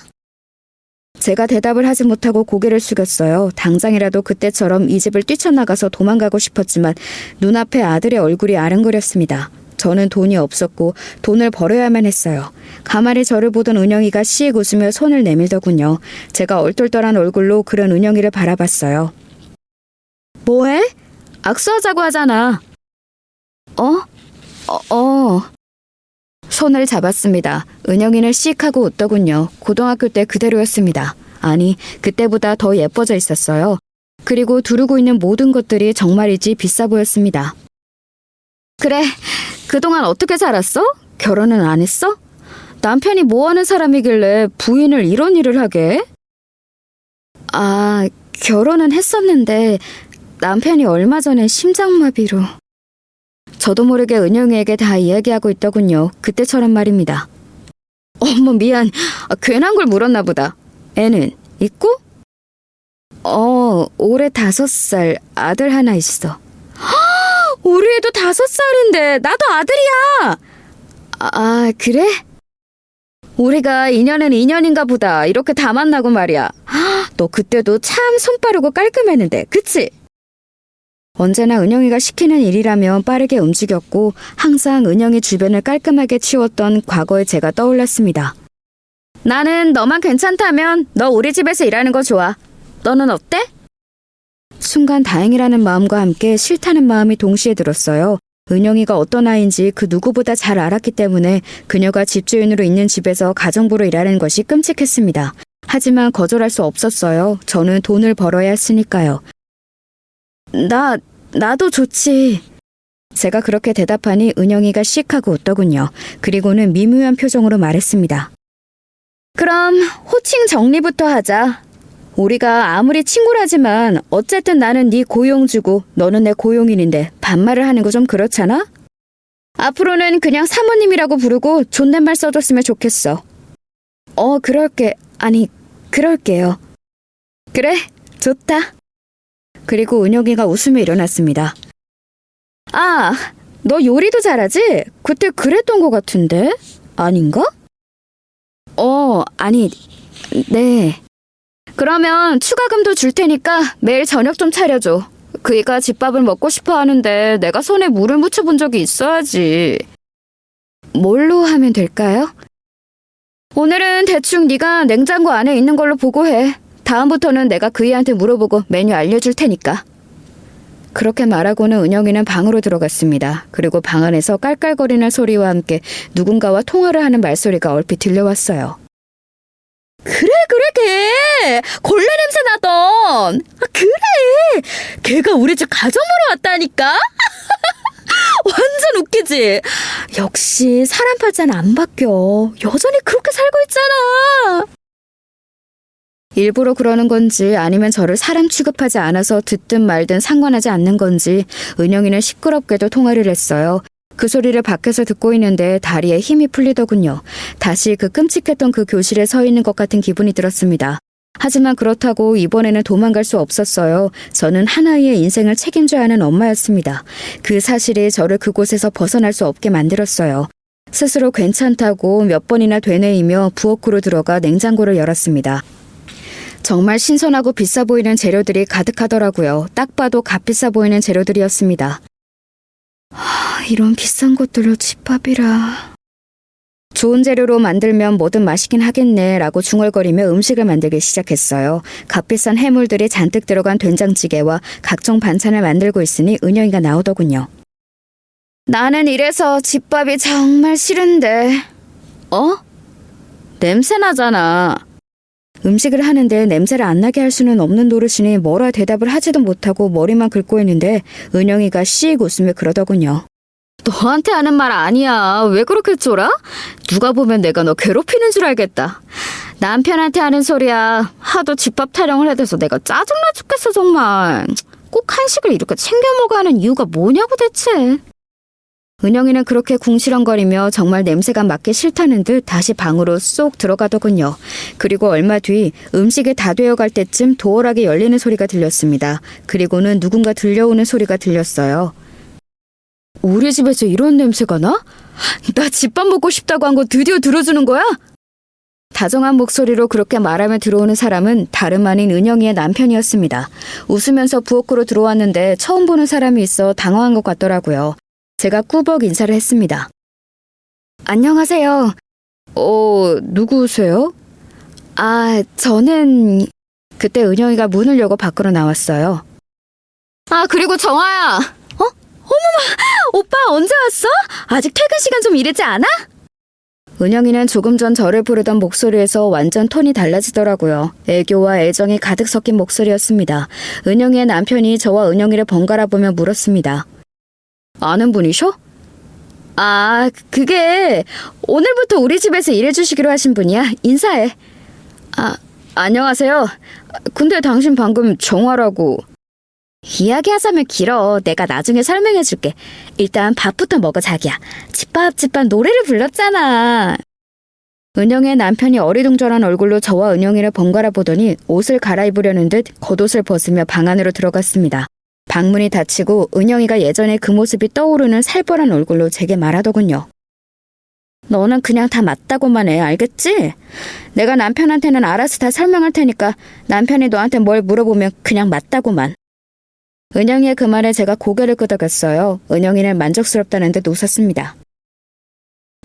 제가 대답을 하지 못하고 고개를 숙였어요. 당장이라도 그때처럼 이 집을 뛰쳐나가서 도망가고 싶었지만 눈앞에 아들의 얼굴이 아른거렸습니다. 저는 돈이 없었고 돈을 벌어야만 했어요. 가만히 저를 보던 은영이가 씩 웃으며 손을 내밀더군요. 제가 얼떨떨한 얼굴로 그런 은영이를 바라봤어요. 뭐해? 악수하자고 하잖아. 손을 잡았습니다. 은영이는 씩 하고 웃더군요. 고등학교 때 그대로였습니다. 아니, 그때보다 더 예뻐져 있었어요. 그리고 두르고 있는 모든 것들이 정말이지 비싸 보였습니다. 그래, 그동안 어떻게 살았어? 결혼은 안 했어? 남편이 뭐 하는 사람이길래 부인을 이런 일을 하게? 결혼은 했었는데 남편이 얼마 전에 심장마비로... 저도 모르게 은영이에게 다 이야기하고 있더군요. 그때처럼 말입니다. 어머, 미안. 괜한 걸 물었나 보다. 애는 있고? 올해 5살, 아들 하나 있어. 우리 애도 5살인데 나도 아들이야. 그래? 우리가 인연은 인연인가 보다. 이렇게 다 만나고 말이야. 너 그때도 참 손 빠르고 깔끔했는데, 그치? 언제나 은영이가 시키는 일이라면 빠르게 움직였고 항상 은영이 주변을 깔끔하게 치웠던 과거의 제가 떠올랐습니다. 나는 너만 괜찮다면 너 우리 집에서 일하는 거 좋아. 너는 어때? 순간 다행이라는 마음과 함께 싫다는 마음이 동시에 들었어요. 은영이가 어떤 아이인지 그 누구보다 잘 알았기 때문에 그녀가 집주인으로 있는 집에서 가정부로 일하는 것이 끔찍했습니다. 하지만 거절할 수 없었어요. 저는 돈을 벌어야 했으니까요. 나도 좋지. 제가 그렇게 대답하니 은영이가 씩 하고 웃더군요. 그리고는 미묘한 표정으로 말했습니다. 그럼 호칭 정리부터 하자. 우리가 아무리 친구라지만 어쨌든 나는 네 고용주고 너는 내 고용인인데 반말을 하는 거 좀 그렇잖아? 앞으로는 그냥 사모님이라고 부르고 존댓말 써줬으면 좋겠어. 그럴게요. 그래, 좋다. 그리고 은영이가 웃으며 일어났습니다. 아, 너 요리도 잘하지? 그때 그랬던 것 같은데? 아닌가? 네. 그러면 추가금도 줄 테니까 매일 저녁 좀 차려줘. 그이가 집밥을 먹고 싶어 하는데 내가 손에 물을 묻혀본 적이 있어야지. 뭘로 하면 될까요? 오늘은 대충 네가 냉장고 안에 있는 걸로 보고해. 다음부터는 내가 그이한테 물어보고 메뉴 알려줄 테니까. 그렇게 말하고는 은영이는 방으로 들어갔습니다. 그리고 방 안에서 깔깔거리는 소리와 함께 누군가와 통화를 하는 말소리가 얼핏 들려왔어요. 그래, 걔! 걸레 냄새 나던! 그래! 걔가 우리 집 가정 보러 왔다니까? 완전 웃기지? 역시 사람 팔자는 안 바뀌어. 여전히 그렇게 살고 있잖아. 일부러 그러는 건지 아니면 저를 사람 취급하지 않아서 듣든 말든 상관하지 않는 건지 은영이는 시끄럽게도 통화를 했어요. 그 소리를 밖에서 듣고 있는데 다리에 힘이 풀리더군요. 다시 그 끔찍했던 그 교실에 서 있는 것 같은 기분이 들었습니다. 하지만 그렇다고 이번에는 도망갈 수 없었어요. 저는 하나의 인생을 책임져야 하는 엄마였습니다. 그 사실이 저를 그곳에서 벗어날 수 없게 만들었어요. 스스로 괜찮다고 몇 번이나 되뇌이며 부엌으로 들어가 냉장고를 열었습니다. 정말 신선하고 비싸 보이는 재료들이 가득하더라고요. 딱 봐도 값비싸 보이는 재료들이었습니다. 이런 비싼 것들로 집밥이라. 좋은 재료로 만들면 뭐든 맛있긴 하겠네 라고 중얼거리며 음식을 만들기 시작했어요. 값비싼 해물들이 잔뜩 들어간 된장찌개와 각종 반찬을 만들고 있으니 은영이가 나오더군요. 나는 이래서 집밥이 정말 싫은데. 냄새 나잖아. 음식을 하는데 냄새를 안 나게 할 수는 없는 노릇이니 뭐라 대답을 하지도 못하고 머리만 긁고 있는데 은영이가 씩 웃으며 그러더군요. 너한테 하는 말 아니야. 왜 그렇게 쫄아? 누가 보면 내가 너 괴롭히는 줄 알겠다. 남편한테 하는 소리야. 하도 집밥 타령을 해대서 내가 짜증나 죽겠어 정말. 꼭 한식을 이렇게 챙겨 먹어야 하는 이유가 뭐냐고 대체. 은영이는 그렇게 궁시렁거리며 정말 냄새가 맡기 싫다는 듯 다시 방으로 쏙 들어가더군요. 그리고 얼마 뒤 음식이 다 되어갈 때쯤 도어락이 열리는 소리가 들렸습니다. 그리고는 누군가 들려오는 소리가 들렸어요. 우리 집에서 이런 냄새가 나? 나 집밥 먹고 싶다고 한 거 드디어 들어주는 거야? 다정한 목소리로 그렇게 말하며 들어오는 사람은 다름 아닌 은영이의 남편이었습니다. 웃으면서 부엌으로 들어왔는데 처음 보는 사람이 있어 당황한 것 같더라고요. 제가 꾸벅 인사를 했습니다. 안녕하세요. 누구세요? 저는... 그때 은영이가 문을 열고 밖으로 나왔어요. 그리고 정아야! 오빠 언제 왔어? 아직 퇴근 시간 좀 이르지 않아? 은영이는 조금 전 저를 부르던 목소리에서 완전 톤이 달라지더라고요. 애교와 애정이 가득 섞인 목소리였습니다. 은영이의 남편이 저와 은영이를 번갈아 보며 물었습니다. 아는 분이셔? 그게 오늘부터 우리 집에서 일해주시기로 하신 분이야. 인사해. 안녕하세요. 근데 당신 방금 정화라고... 이야기하자면 길어. 내가 나중에 설명해줄게. 일단 밥부터 먹어 자기야. 집밥 노래를 불렀잖아. 은영의 남편이 어리둥절한 얼굴로 저와 은영이를 번갈아 보더니 옷을 갈아입으려는 듯 겉옷을 벗으며 방 안으로 들어갔습니다. 방문이 닫히고 은영이가 예전에 그 모습이 떠오르는 살벌한 얼굴로 제게 말하더군요. 너는 그냥 다 맞다고만 해. 알겠지? 내가 남편한테는 알아서 다 설명할 테니까 남편이 너한테 뭘 물어보면 그냥 맞다고만. 은영이의 그 말에 제가 고개를 끄덕였어요. 은영이는 만족스럽다는 듯 웃었습니다.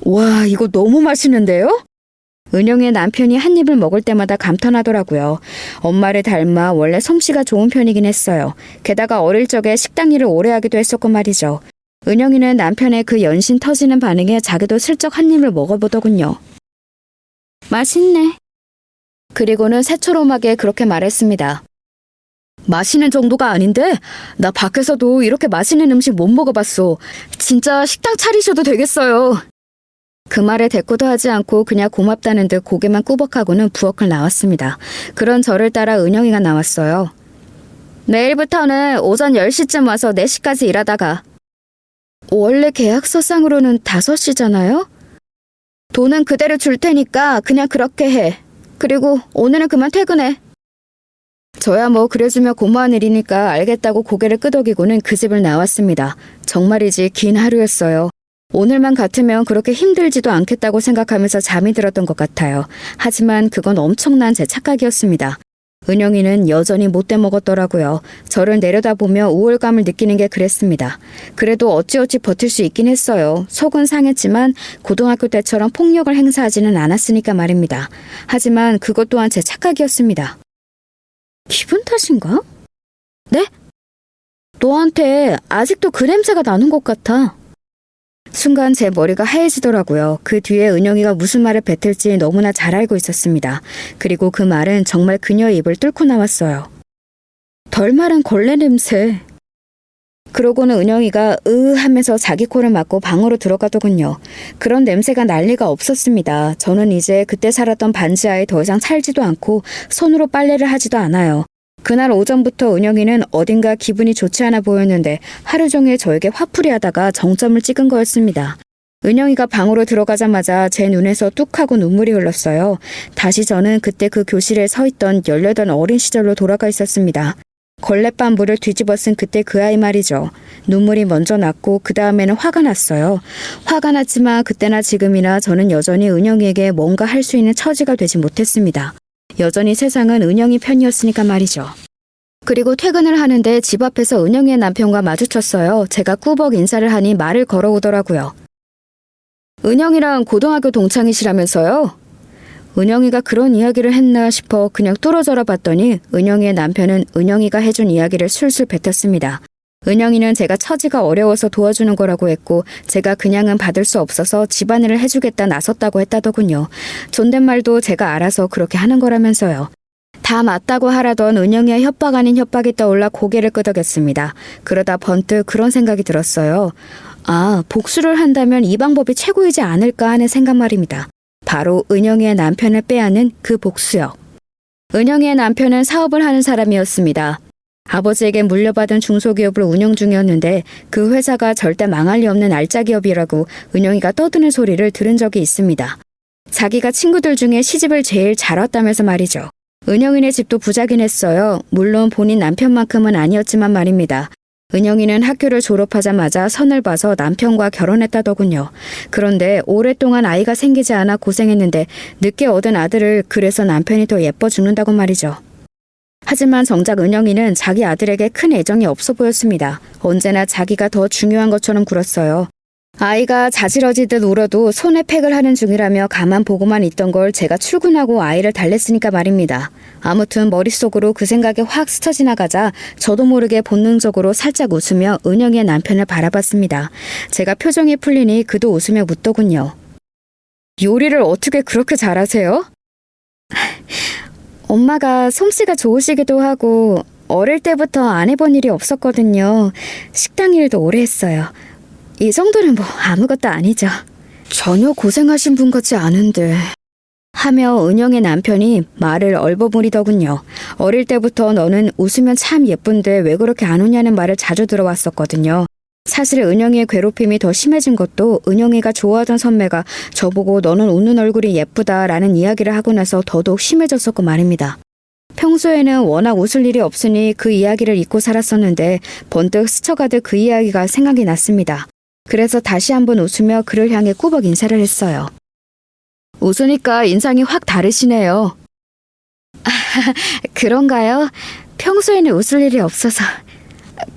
와, 이거 너무 맛있는데요? 은영이의 남편이 한 입을 먹을 때마다 감탄하더라고요. 엄마를 닮아 원래 솜씨가 좋은 편이긴 했어요. 게다가 어릴 적에 식당 일을 오래 하기도 했었고 말이죠. 은영이는 남편의 그 연신 터지는 반응에 자기도 슬쩍 한 입을 먹어보더군요. 맛있네. 그리고는 새초롬하게 그렇게 말했습니다. 마시는 정도가 아닌데? 나 밖에서도 이렇게 맛있는 음식 못 먹어봤어. 진짜 식당 차리셔도 되겠어요. 그 말에 대꾸도 하지 않고 그냥 고맙다는 듯 고개만 꾸벅하고는 부엌을 나왔습니다. 그런 저를 따라 은영이가 나왔어요. 내일부터는 오전 10시쯤 와서 4시까지 일하다가. 원래 계약서상으로는 5시잖아요? 돈은 그대로 줄 테니까 그냥 그렇게 해. 그리고 오늘은 그만 퇴근해. 저야 뭐 그래주면 고마운 일이니까 알겠다고 고개를 끄덕이고는 그 집을 나왔습니다. 정말이지 긴 하루였어요. 오늘만 같으면 그렇게 힘들지도 않겠다고 생각하면서 잠이 들었던 것 같아요. 하지만 그건 엄청난 제 착각이었습니다. 은영이는 여전히 못돼 먹었더라고요. 저를 내려다보며 우울감을 느끼는 게 그랬습니다. 그래도 어찌어찌 버틸 수 있긴 했어요. 속은 상했지만 고등학교 때처럼 폭력을 행사하지는 않았으니까 말입니다. 하지만 그것 또한 제 착각이었습니다. 기분 탓인가? 네? 너한테 아직도 그 냄새가 나는 것 같아. 순간 제 머리가 하얘지더라고요. 그 뒤에 은영이가 무슨 말을 뱉을지 너무나 잘 알고 있었습니다. 그리고 그 말은 정말 그녀의 입을 뚫고 나왔어요. 덜 마른 걸레 냄새. 그러고는 은영이가 하면서 자기 코를 막고 방으로 들어가더군요. 그런 냄새가 날 리가 없었습니다. 저는 이제 그때 살았던 반지하에 더 이상 살지도 않고 손으로 빨래를 하지도 않아요. 그날 오전부터 은영이는 어딘가 기분이 좋지 않아 보였는데 하루 종일 저에게 화풀이 하다가 정점을 찍은 거였습니다. 은영이가 방으로 들어가자마자 제 눈에서 뚝 하고 눈물이 흘렀어요. 다시 저는 그때 그 교실에 서 있던 18 어린 시절로 돌아가 있었습니다. 걸레반부를 뒤집어 쓴 그때 그 아이 말이죠. 눈물이 먼저 났고 그 다음에는 화가 났어요. 화가 났지만 그때나 지금이나 저는 여전히 은영이에게 뭔가 할 수 있는 처지가 되지 못했습니다. 여전히 세상은 은영이 편이었으니까 말이죠. 그리고 퇴근을 하는데 집 앞에서 은영이의 남편과 마주쳤어요. 제가 꾸벅 인사를 하니 말을 걸어오더라고요. 은영이랑 고등학교 동창이시라면서요? 은영이가 그런 이야기를 했나 싶어 그냥 뚫어져라 봤더니 은영이의 남편은 은영이가 해준 이야기를 술술 뱉었습니다. 은영이는 제가 처지가 어려워서 도와주는 거라고 했고 제가 그냥은 받을 수 없어서 집안일을 해주겠다 나섰다고 했다더군요. 존댓말도 제가 알아서 그렇게 하는 거라면서요. 다 맞다고 하라던 은영이의 협박 아닌 협박이 떠올라 고개를 끄덕였습니다. 그러다 번뜩 그런 생각이 들었어요. 아, 복수를 한다면 이 방법이 최고이지 않을까 하는 생각 말입니다. 바로 은영이의 남편을 빼앗는 그 복수요. 은영이의 남편은 사업을 하는 사람이었습니다. 아버지에게 물려받은 중소기업을 운영 중이었는데 그 회사가 절대 망할 리 없는 알짜 기업이라고 은영이가 떠드는 소리를 들은 적이 있습니다. 자기가 친구들 중에 시집을 제일 잘 왔다면서 말이죠. 은영이네 집도 부자긴 했어요. 물론 본인 남편만큼은 아니었지만 말입니다. 은영이는 학교를 졸업하자마자 선을 봐서 남편과 결혼했다더군요. 그런데 오랫동안 아이가 생기지 않아 고생했는데 늦게 얻은 아들을 그래서 남편이 더 예뻐 죽는다고 말이죠. 하지만 정작 은영이는 자기 아들에게 큰 애정이 없어 보였습니다. 언제나 자기가 더 중요한 것처럼 굴었어요. 아이가 자지러지듯 울어도 손에 팩을 하는 중이라며 가만 보고만 있던 걸 제가 출근하고 아이를 달랬으니까 말입니다. 아무튼 머릿속으로 그 생각이 확 스쳐 지나가자 저도 모르게 본능적으로 살짝 웃으며 은영이의 남편을 바라봤습니다. 제가 표정이 풀리니 그도 웃으며 묻더군요. 요리를 어떻게 그렇게 잘하세요? 엄마가 솜씨가 좋으시기도 하고 어릴 때부터 안 해본 일이 없었거든요. 식당 일도 오래 했어요. 이 정도는 뭐 아무것도 아니죠. 전혀 고생하신 분 같지 않은데. 하며 은영의 남편이 말을 얼버무리더군요. 어릴 때부터 너는 웃으면 참 예쁜데 왜 그렇게 안 웃냐는 말을 자주 들어왔었거든요. 사실 은영이의 괴롭힘이 더 심해진 것도 은영이가 좋아하던 선배가 저보고 너는 웃는 얼굴이 예쁘다라는 이야기를 하고 나서 더더욱 심해졌었고 말입니다. 평소에는 워낙 웃을 일이 없으니 그 이야기를 잊고 살았었는데 번뜩 스쳐가듯 그 이야기가 생각이 났습니다. 그래서 다시 한번 웃으며 그를 향해 꾸벅 인사를 했어요. 웃으니까 인상이 확 다르시네요. 그런가요? 평소에는 웃을 일이 없어서.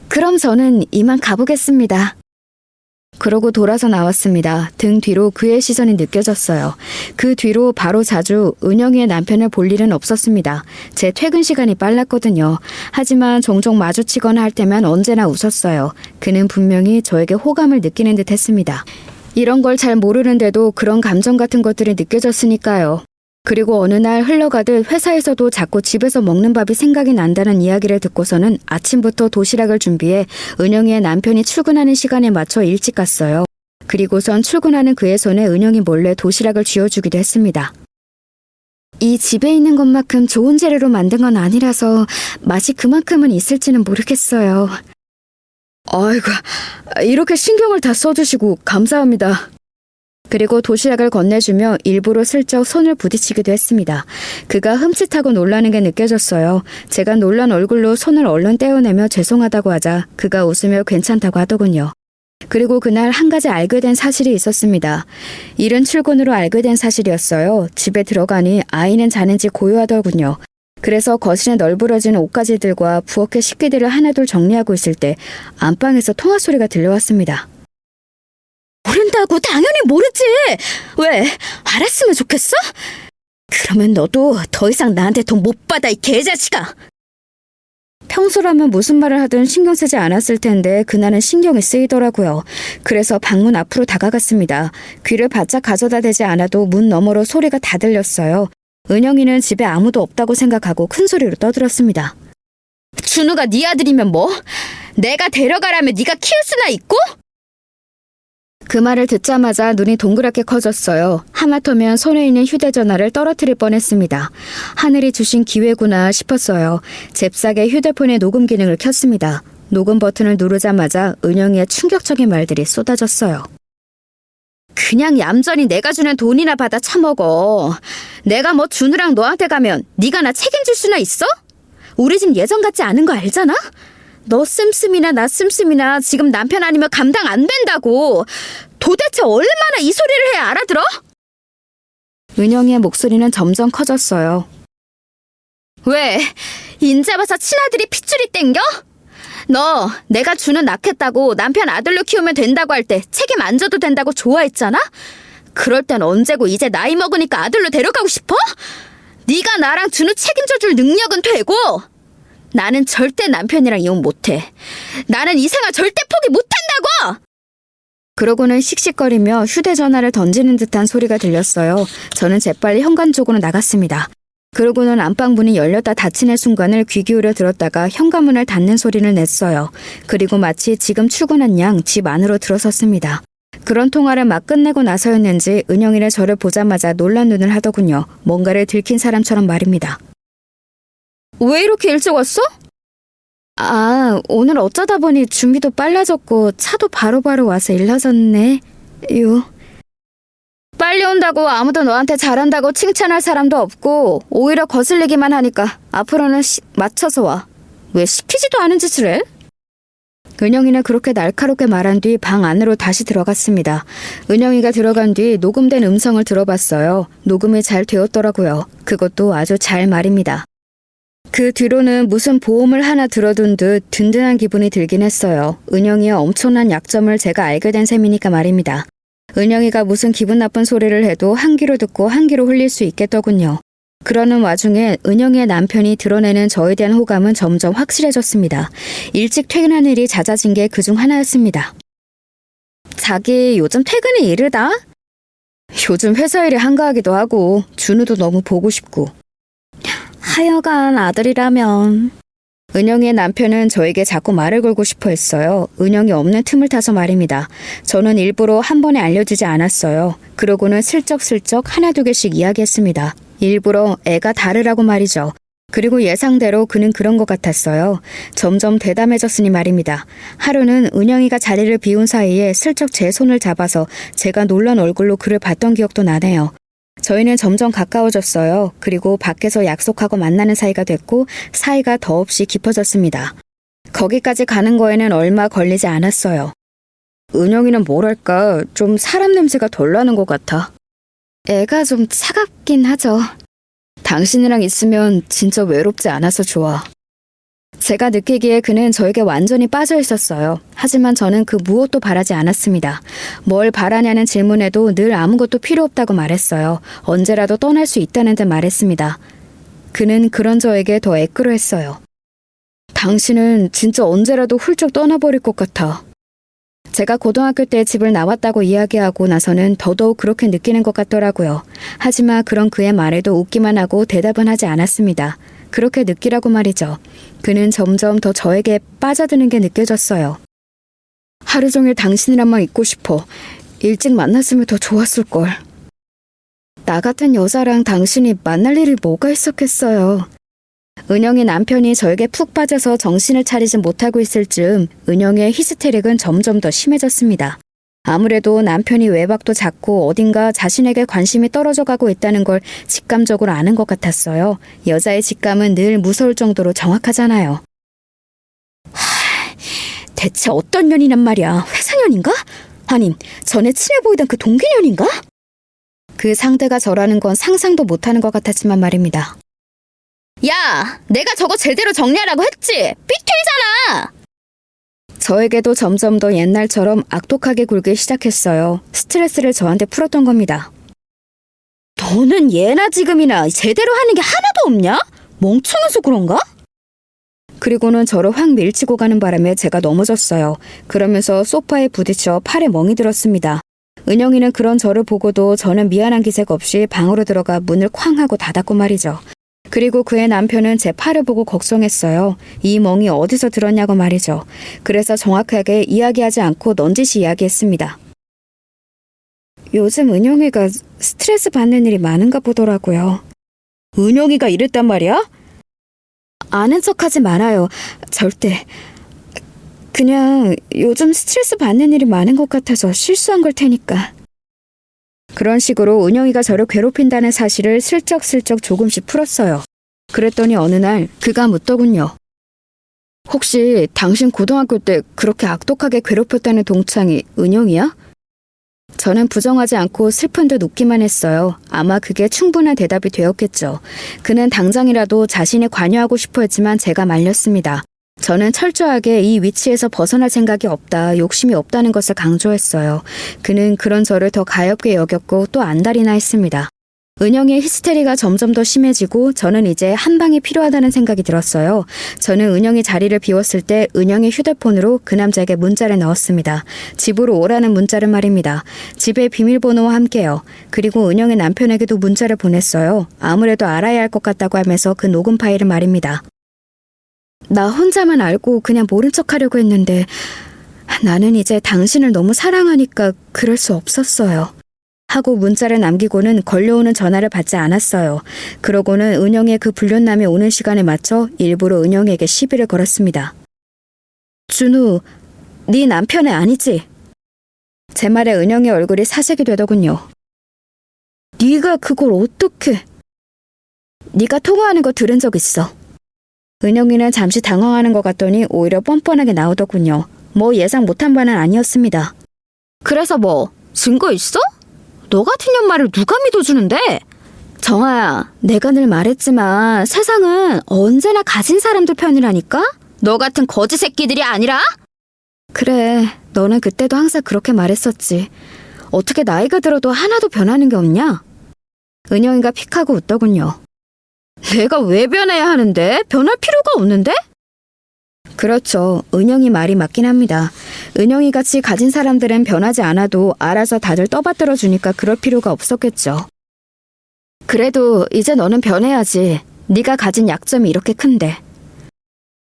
그럼 저는 이만 가보겠습니다. 그러고 돌아서 나왔습니다. 등 뒤로 그의 시선이 느껴졌어요. 그 뒤로 바로 자주 은영이의 남편을 볼 일은 없었습니다. 제 퇴근 시간이 빨랐거든요. 하지만 종종 마주치거나 할 때면 언제나 웃었어요. 그는 분명히 저에게 호감을 느끼는 듯 했습니다. 이런 걸 잘 모르는데도 그런 감정 같은 것들이 느껴졌으니까요. 그리고 어느 날 흘러가듯 회사에서도 자꾸 집에서 먹는 밥이 생각이 난다는 이야기를 듣고서는 아침부터 도시락을 준비해 은영이의 남편이 출근하는 시간에 맞춰 일찍 갔어요. 그리고선 출근하는 그의 손에 은영이 몰래 도시락을 쥐어주기도 했습니다. 이 집에 있는 것만큼 좋은 재료로 만든 건 아니라서 맛이 그만큼은 있을지는 모르겠어요. 아이고, 이렇게 신경을 다 써주시고 감사합니다. 그리고 도시락을 건네주며 일부러 슬쩍 손을 부딪히기도 했습니다. 그가 흠칫하고 놀라는 게 느껴졌어요. 제가 놀란 얼굴로 손을 얼른 떼어내며 죄송하다고 하자 그가 웃으며 괜찮다고 하더군요. 그리고 그날 한 가지 알게 된 사실이 있었습니다. 이른 출근으로 알게 된 사실이었어요. 집에 들어가니 아이는 자는지 고요하더군요. 그래서 거실에 널브러진 옷가지들과 부엌의 식기들을 하나둘 정리하고 있을 때 안방에서 통화 소리가 들려왔습니다. 모른다고 당연히 모르지. 왜? 알았으면 좋겠어? 그러면 너도 더 이상 나한테 돈 못 받아, 이 개자식아. 평소라면 무슨 말을 하든 신경 쓰지 않았을 텐데 그날은 신경이 쓰이더라고요. 그래서 방문 앞으로 다가갔습니다. 귀를 바짝 가져다 대지 않아도 문 너머로 소리가 다 들렸어요. 은영이는 집에 아무도 없다고 생각하고 큰 소리로 떠들었습니다. 준우가 네 아들이면 뭐? 내가 데려가라면 네가 키울 수나 있고? 그 말을 듣자마자 눈이 동그랗게 커졌어요. 하마터면 손에 있는 휴대전화를 떨어뜨릴 뻔했습니다. 하늘이 주신 기회구나 싶었어요. 잽싸게 휴대폰의 녹음 기능을 켰습니다. 녹음 버튼을 누르자마자 은영이의 충격적인 말들이 쏟아졌어요. 그냥 얌전히 내가 주는 돈이나 받아 처먹어. 내가 뭐 준우랑 너한테 가면 네가 나 책임질 수나 있어? 우리 집 예전 같지 않은 거 알잖아? 너 씀씀이나 나 씀씀이나 지금 남편 아니면 감당 안 된다고. 도대체 얼마나 이 소리를 해야 알아들어? 은영이의 목소리는 점점 커졌어요. 왜? 인제 와서 친아들이 핏줄이 땡겨? 너 내가 주는 낳겠다고 남편 아들로 키우면 된다고 할 때 책임 안 져도 된다고 좋아했잖아? 그럴 땐 언제고 이제 나이 먹으니까 아들로 데려가고 싶어? 네가 나랑 준우 책임져줄 능력은 되고 나는 절대 남편이랑 이혼 못해. 나는 이 생활 절대 포기 못한다고! 그러고는 씩씩거리며 휴대전화를 던지는 듯한 소리가 들렸어요. 저는 재빨리 현관 쪽으로 나갔습니다. 그러고는 안방 문이 열렸다 닫히는 순간을 귀 기울여 들었다가 현관문을 닫는 소리를 냈어요. 그리고 마치 지금 출근한 양 집 안으로 들어섰습니다. 그런 통화를 막 끝내고 나서였는지 은영이는 저를 보자마자 놀란 눈을 하더군요. 뭔가를 들킨 사람처럼 말입니다. 왜 이렇게 일찍 왔어? 아, 오늘 어쩌다 보니 준비도 빨라졌고 차도 바로바로 와서 일러졌네. 빨리 온다고 아무도 너한테 잘한다고 칭찬할 사람도 없고 오히려 거슬리기만 하니까 앞으로는 맞춰서 와. 왜 시키지도 않은 짓을 해? 은영이는 그렇게 날카롭게 말한 뒤 방 안으로 다시 들어갔습니다. 은영이가 들어간 뒤 녹음된 음성을 들어봤어요. 녹음이 잘 되었더라고요. 그것도 아주 잘 말입니다. 그 뒤로는 무슨 보험을 하나 들어둔 듯 든든한 기분이 들긴 했어요. 은영이의 엄청난 약점을 제가 알게 된 셈이니까 말입니다. 은영이가 무슨 기분 나쁜 소리를 해도 한 귀로 듣고 한 귀로 흘릴 수 있겠더군요. 그러는 와중에 은영이의 남편이 드러내는 저에 대한 호감은 점점 확실해졌습니다. 일찍 퇴근하는 일이 잦아진 게 그중 하나였습니다. 자기 요즘 퇴근이 이르다? 요즘 회사 일이 한가하기도 하고 준우도 너무 보고 싶고. 하여간 아들이라면. 은영이의 남편은 저에게 자꾸 말을 걸고 싶어 했어요. 은영이 없는 틈을 타서 말입니다. 저는 일부러 한 번에 알려주지 않았어요. 그러고는 슬쩍슬쩍 하나 두 개씩 이야기했습니다. 일부러 애가 다르라고 말이죠. 그리고 예상대로 그는 그런 것 같았어요. 점점 대담해졌으니 말입니다. 하루는 은영이가 자리를 비운 사이에 슬쩍 제 손을 잡아서 제가 놀란 얼굴로 그를 봤던 기억도 나네요. 저희는 점점 가까워졌어요. 그리고 밖에서 약속하고 만나는 사이가 됐고 사이가 더없이 깊어졌습니다. 거기까지 가는 거에는 얼마 걸리지 않았어요. 은영이는 뭐랄까 좀 사람 냄새가 덜 나는 것 같아. 애가 좀 차갑긴 하죠. 당신이랑 있으면 진짜 외롭지 않아서 좋아. 제가 느끼기에 그는 저에게 완전히 빠져 있었어요. 하지만 저는 그 무엇도 바라지 않았습니다. 뭘 바라냐는 질문에도 늘 아무것도 필요 없다고 말했어요. 언제라도 떠날 수 있다는 듯 말했습니다. 그는 그런 저에게 더 애끌어했어요. 당신은 진짜 언제라도 훌쩍 떠나버릴 것 같아. 제가 고등학교 때 집을 나왔다고 이야기하고 나서는 더더욱 그렇게 느끼는 것 같더라고요. 하지만 그런 그의 말에도 웃기만 하고 대답은 하지 않았습니다. 그렇게 느끼라고 말이죠. 그는 점점 더 저에게 빠져드는 게 느껴졌어요. 하루 종일 당신이랑만 있고 싶어. 일찍 만났으면 더 좋았을걸. 나 같은 여자랑 당신이 만날 일이 뭐가 있었겠어요. 은영이 남편이 저에게 푹 빠져서 정신을 차리지 못하고 있을 즈음 은영의 히스테릭은 점점 더 심해졌습니다. 아무래도 남편이 외박도 잦고 어딘가 자신에게 관심이 떨어져 가고 있다는 걸 직감적으로 아는 것 같았어요. 여자의 직감은 늘 무서울 정도로 정확하잖아요. 대체 어떤 년이란 말이야? 회사년인가? 아님 전에 친해 보이던 그 동기년인가? 그 상대가 저라는 건 상상도 못하는 것 같았지만 말입니다. 야! 내가 저거 제대로 정리하라고 했지? 삐뚤잖아! 저에게도 점점 더 옛날처럼 악독하게 굴기 시작했어요. 스트레스를 저한테 풀었던 겁니다. 너는 예나 지금이나 제대로 하는 게 하나도 없냐? 멍청해서 그런가? 그리고는 저를 확 밀치고 가는 바람에 제가 넘어졌어요. 그러면서 소파에 부딪혀 팔에 멍이 들었습니다. 은영이는 그런 저를 보고도 저는 미안한 기색 없이 방으로 들어가 문을 쾅 하고 닫았고 말이죠. 그리고 그의 남편은 제 팔을 보고 걱정했어요. 이 멍이 어디서 들었냐고 말이죠. 그래서 정확하게 이야기하지 않고 넌지시 이야기했습니다. 요즘 은영이가 스트레스 받는 일이 많은가 보더라고요. 은영이가 이랬단 말이야? 아는 척하지 말아요. 절대. 그냥 요즘 스트레스 받는 일이 많은 것 같아서 실수한 걸 테니까. 그런 식으로 은영이가 저를 괴롭힌다는 사실을 슬쩍슬쩍 조금씩 풀었어요. 그랬더니 어느 날 그가 묻더군요. 혹시 당신 고등학교 때 그렇게 악독하게 괴롭혔다는 동창이 은영이야? 저는 부정하지 않고 슬픈 듯 웃기만 했어요. 아마 그게 충분한 대답이 되었겠죠. 그는 당장이라도 자신이 관여하고 싶어 했지만 제가 말렸습니다. 저는 철저하게 이 위치에서 벗어날 생각이 없다, 욕심이 없다는 것을 강조했어요. 그는 그런 저를 더 가엾게 여겼고 또 안달이나 했습니다. 은영의 히스테리가 점점 더 심해지고 저는 이제 한 방이 필요하다는 생각이 들었어요. 저는 은영이 자리를 비웠을 때 은영의 휴대폰으로 그 남자에게 문자를 넣었습니다. 집으로 오라는 문자를 말입니다. 집의 비밀번호와 함께요. 그리고 은영의 남편에게도 문자를 보냈어요. 아무래도 알아야 할 것 같다고 하면서 그 녹음 파일을 말입니다. 나 혼자만 알고 그냥 모른 척 하려고 했는데 나는 이제 당신을 너무 사랑하니까 그럴 수 없었어요. 하고 문자를 남기고는 걸려오는 전화를 받지 않았어요. 그러고는 은영의 그 불륜남이 오는 시간에 맞춰 일부러 은영에게 시비를 걸었습니다. 준우, 네 남편애 아니지? 제 말에 은영의 얼굴이 사색이 되더군요. 네가 그걸 어떻게? 네가 통화하는 거 들은 적 있어. 은영이는 잠시 당황하는 것 같더니 오히려 뻔뻔하게 나오더군요. 뭐 예상 못한 바는 아니었습니다. 그래서 뭐 증거 있어? 너 같은 년 말을 누가 믿어주는데? 정아야, 내가 늘 말했지만 세상은 언제나 가진 사람들 편이라니까? 너 같은 거지 새끼들이 아니라? 그래, 너는 그때도 항상 그렇게 말했었지. 어떻게 나이가 들어도 하나도 변하는 게 없냐? 은영이가 픽하고 웃더군요. 내가 왜 변해야 하는데? 변할 필요가 없는데? 그렇죠. 은영이 말이 맞긴 합니다. 은영이 같이 가진 사람들은 변하지 않아도 알아서 다들 떠받들어 주니까 그럴 필요가 없었겠죠. 그래도 이제 너는 변해야지. 네가 가진 약점이 이렇게 큰데.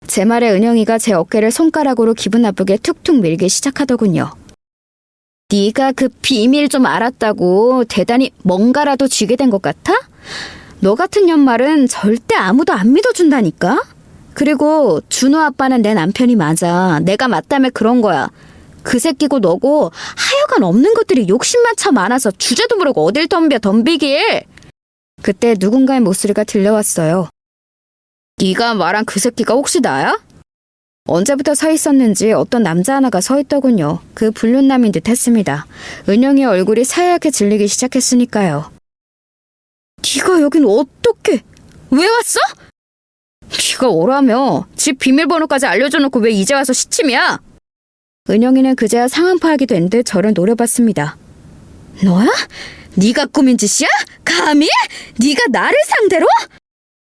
제 말에 은영이가 제 어깨를 손가락으로 기분 나쁘게 툭툭 밀기 시작하더군요. 네가 그 비밀 좀 알았다고 대단히 뭔가라도 쥐게 된 것 같아? 너 같은 년 말은 절대 아무도 안 믿어준다니까? 그리고 준호 아빠는 내 남편이 맞아. 내가 맞다며 그런 거야. 그 새끼고 너고 하여간 없는 것들이 욕심만 참 많아서 주제도 모르고 어딜 덤비길. 그때 누군가의 목소리가 들려왔어요. 네가 말한 그 새끼가 혹시 나야? 언제부터 서 있었는지 어떤 남자 하나가 서 있더군요. 그 불륜남인 듯 했습니다. 은영의 얼굴이 새하얗게 질리기 시작했으니까요. 네가 여긴 어떻게? 왜 왔어? 네가 오라며. 집 비밀번호까지 알려줘놓고 왜 이제 와서 시침이야? 은영이는 그제야 상황 파악이 된 듯 저를 노려봤습니다. 너야? 네가 꾸민 짓이야? 감히? 네가 나를 상대로?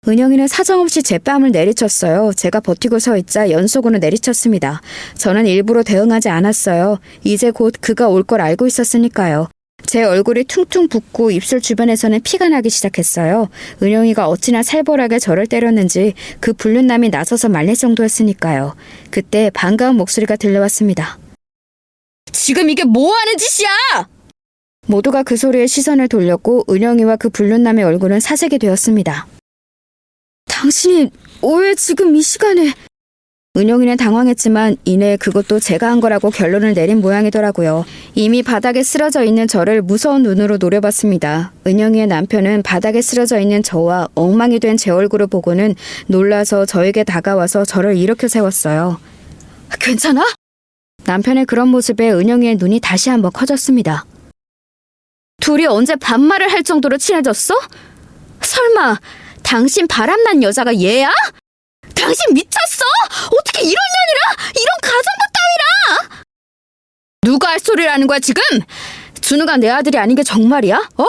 은영이는 사정없이 제 뺨을 내리쳤어요. 제가 버티고 서 있자 연속으로 내리쳤습니다. 저는 일부러 대응하지 않았어요. 이제 곧 그가 올 걸 알고 있었으니까요. 제 얼굴이 퉁퉁 붓고 입술 주변에서는 피가 나기 시작했어요. 은영이가 어찌나 살벌하게 저를 때렸는지 그 불륜남이 나서서 말릴 정도였으니까요. 그때 반가운 목소리가 들려왔습니다. 지금 이게 뭐 하는 짓이야? 모두가 그 소리에 시선을 돌렸고 은영이와 그 불륜남의 얼굴은 사색이 되었습니다. 당신이 왜 지금 이 시간에... 은영이는 당황했지만 이내 그것도 제가 한 거라고 결론을 내린 모양이더라고요. 이미 바닥에 쓰러져 있는 저를 무서운 눈으로 노려봤습니다. 은영이의 남편은 바닥에 쓰러져 있는 저와 엉망이 된 제 얼굴을 보고는 놀라서 저에게 다가와서 저를 일으켜 세웠어요. 괜찮아? 남편의 그런 모습에 은영이의 눈이 다시 한번 커졌습니다. 둘이 언제 반말을 할 정도로 친해졌어? 설마 당신 바람난 여자가 얘야? 당신 미쳤어? 어떻게 이런 년이랑 이런 가정부 따위랑! 누가 할 소리를 하는 거야 지금? 준우가 내 아들이 아닌 게 정말이야? 어?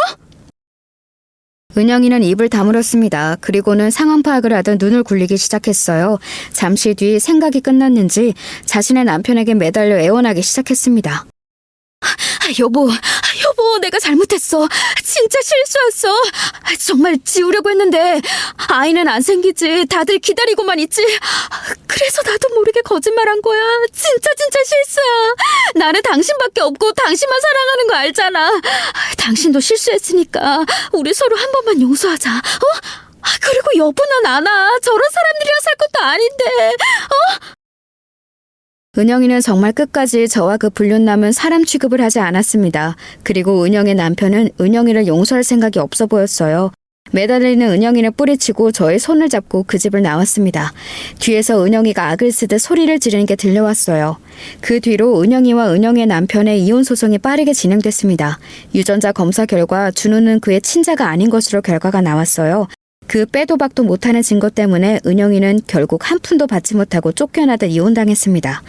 은영이는 입을 다물었습니다. 그리고는 상황 파악을 하듯 눈을 굴리기 시작했어요. 잠시 뒤 생각이 끝났는지 자신의 남편에게 매달려 애원하기 시작했습니다. 여보, 내가 잘못했어. 진짜 실수였어. 정말 지우려고 했는데 아이는 안 생기지. 다들 기다리고만 있지. 그래서 나도 모르게 거짓말한 거야. 진짜 실수야. 나는 당신밖에 없고 당신만 사랑하는 거 알잖아. 당신도 실수했으니까 우리 서로 한 번만 용서하자. 어? 그리고 여보는 안아. 저런 사람들이랑 살 것도 아닌데. 은영이는 정말 끝까지 저와 그 불륜남은 사람 취급을 하지 않았습니다. 그리고 은영의 남편은 은영이를 용서할 생각이 없어 보였어요. 매달리는 은영이를 뿌리치고 저의 손을 잡고 그 집을 나왔습니다. 뒤에서 은영이가 악을 쓰듯 소리를 지르는 게 들려왔어요. 그 뒤로 은영이와 은영의 남편의 이혼 소송이 빠르게 진행됐습니다. 유전자 검사 결과 준우는 그의 친자가 아닌 것으로 결과가 나왔어요. 그 빼도 박도 못하는 증거 때문에 은영이는 결국 한 푼도 받지 못하고 쫓겨나듯 이혼당했습니다.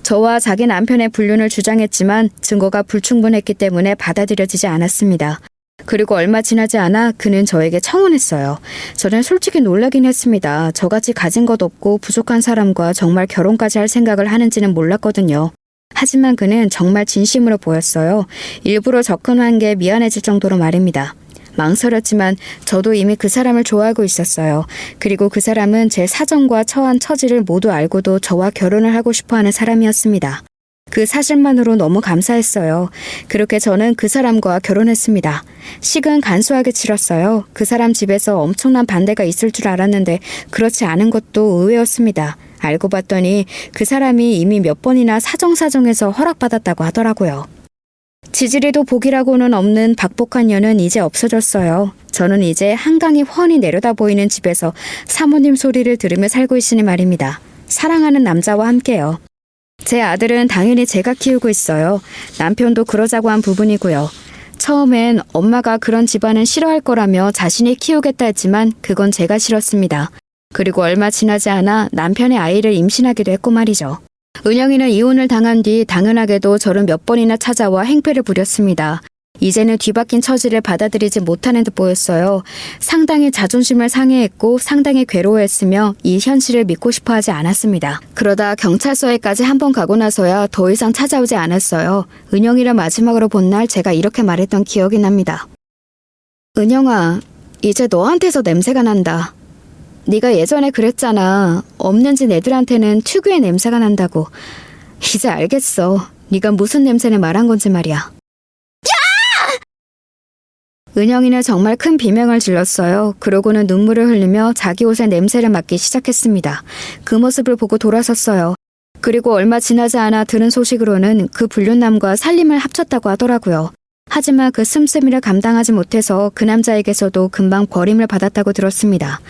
저와 자기 남편의 불륜을 주장했지만 증거가 불충분했기 때문에 받아들여지지 않았습니다. 그리고 얼마 지나지 않아 그는 저에게 청혼했어요. 저는 솔직히 놀라긴 했습니다. 저같이 가진 것 없고 부족한 사람과 정말 결혼까지 할 생각을 하는지는 몰랐거든요. 하지만 그는 정말 진심으로 보였어요. 일부러 접근한 게 미안해질 정도로 말입니다. 망설였지만 저도 이미 그 사람을 좋아하고 있었어요. 그리고 그 사람은 제 사정과 처한 처지를 모두 알고도 저와 결혼을 하고 싶어하는 사람이었습니다. 그 사실만으로 너무 감사했어요. 그렇게 저는 그 사람과 결혼했습니다. 식은 간소하게 치렀어요. 그 사람 집에서 엄청난 반대가 있을 줄 알았는데 그렇지 않은 것도 의외였습니다. 알고 봤더니 그 사람이 이미 몇 번이나 사정사정해서 허락받았다고 하더라고요. 지지리도 복이라고는 없는 박복한 년은 이제 없어졌어요. 저는 이제 한강이 훤히 내려다 보이는 집에서 사모님 소리를 들으며 살고 있으니 말입니다. 사랑하는 남자와 함께요. 제 아들은 당연히 제가 키우고 있어요. 남편도 그러자고 한 부분이고요. 처음엔 엄마가 그런 집안은 싫어할 거라며 자신이 키우겠다 했지만 그건 제가 싫었습니다. 그리고 얼마 지나지 않아 남편의 아이를 임신하기도 했고 말이죠. 은영이는 이혼을 당한 뒤 당연하게도 저를 몇 번이나 찾아와 행패를 부렸습니다. 이제는 뒤바뀐 처지를 받아들이지 못하는 듯 보였어요. 상당히 자존심을 상해했고 상당히 괴로워했으며 이 현실을 믿고 싶어 하지 않았습니다. 그러다 경찰서에까지 한 번 가고 나서야 더 이상 찾아오지 않았어요. 은영이를 마지막으로 본 날 제가 이렇게 말했던 기억이 납니다. 은영아, 이제 너한테서 냄새가 난다. 네가 예전에 그랬잖아. 없는 집 애들한테는 특유의 냄새가 난다고. 이제 알겠어. 네가 무슨 냄새를 말한 건지 말이야. 야! 은영이는 정말 큰 비명을 질렀어요. 그러고는 눈물을 흘리며 자기 옷에 냄새를 맡기 시작했습니다. 그 모습을 보고 돌아섰어요. 그리고 얼마 지나지 않아 들은 소식으로는 그 불륜남과 살림을 합쳤다고 하더라고요. 하지만 그 씀씀이를 감당하지 못해서 그 남자에게서도 금방 버림을 받았다고 들었습니다.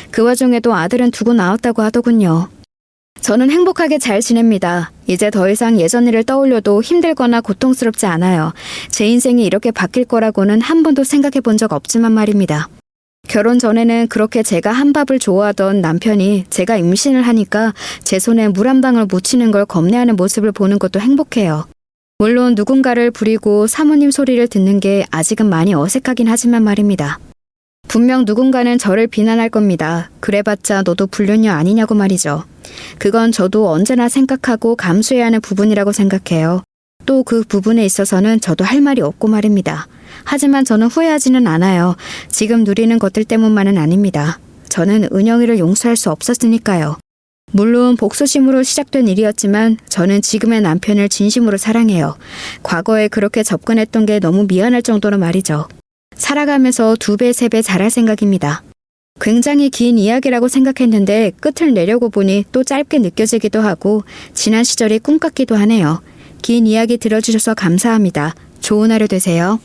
그 와중에도 아들은 두고 나왔다고 하더군요. 저는 행복하게 잘 지냅니다. 이제 더 이상 예전 일을 떠올려도 힘들거나 고통스럽지 않아요. 제 인생이 이렇게 바뀔 거라고는 한 번도 생각해 본 적 없지만 말입니다. 결혼 전에는 그렇게 제가 한밥을 좋아하던 남편이 제가 임신을 하니까 제 손에 물 한 방울 묻히는 걸 겁내하는 모습을 보는 것도 행복해요. 물론 누군가를 부리고 사모님 소리를 듣는 게 아직은 많이 어색하긴 하지만 말입니다. 분명 누군가는 저를 비난할 겁니다. 그래봤자 너도 불륜녀 아니냐고 말이죠. 그건 저도 언제나 생각하고 감수해야 하는 부분이라고 생각해요. 또 그 부분에 있어서는 저도 할 말이 없고 말입니다. 하지만 저는 후회하지는 않아요. 지금 누리는 것들 때문만은 아닙니다. 저는 은영이를 용서할 수 없었으니까요. 물론 복수심으로 시작된 일이었지만 저는 지금의 남편을 진심으로 사랑해요. 과거에 그렇게 접근했던 게 너무 미안할 정도로 말이죠. 살아가면서 2배, 3배 잘할 생각입니다. 굉장히 긴 이야기라고 생각했는데 끝을 내려고 보니 또 짧게 느껴지기도 하고 지난 시절이 꿈 같기도 하네요. 긴 이야기 들어주셔서 감사합니다. 좋은 하루 되세요.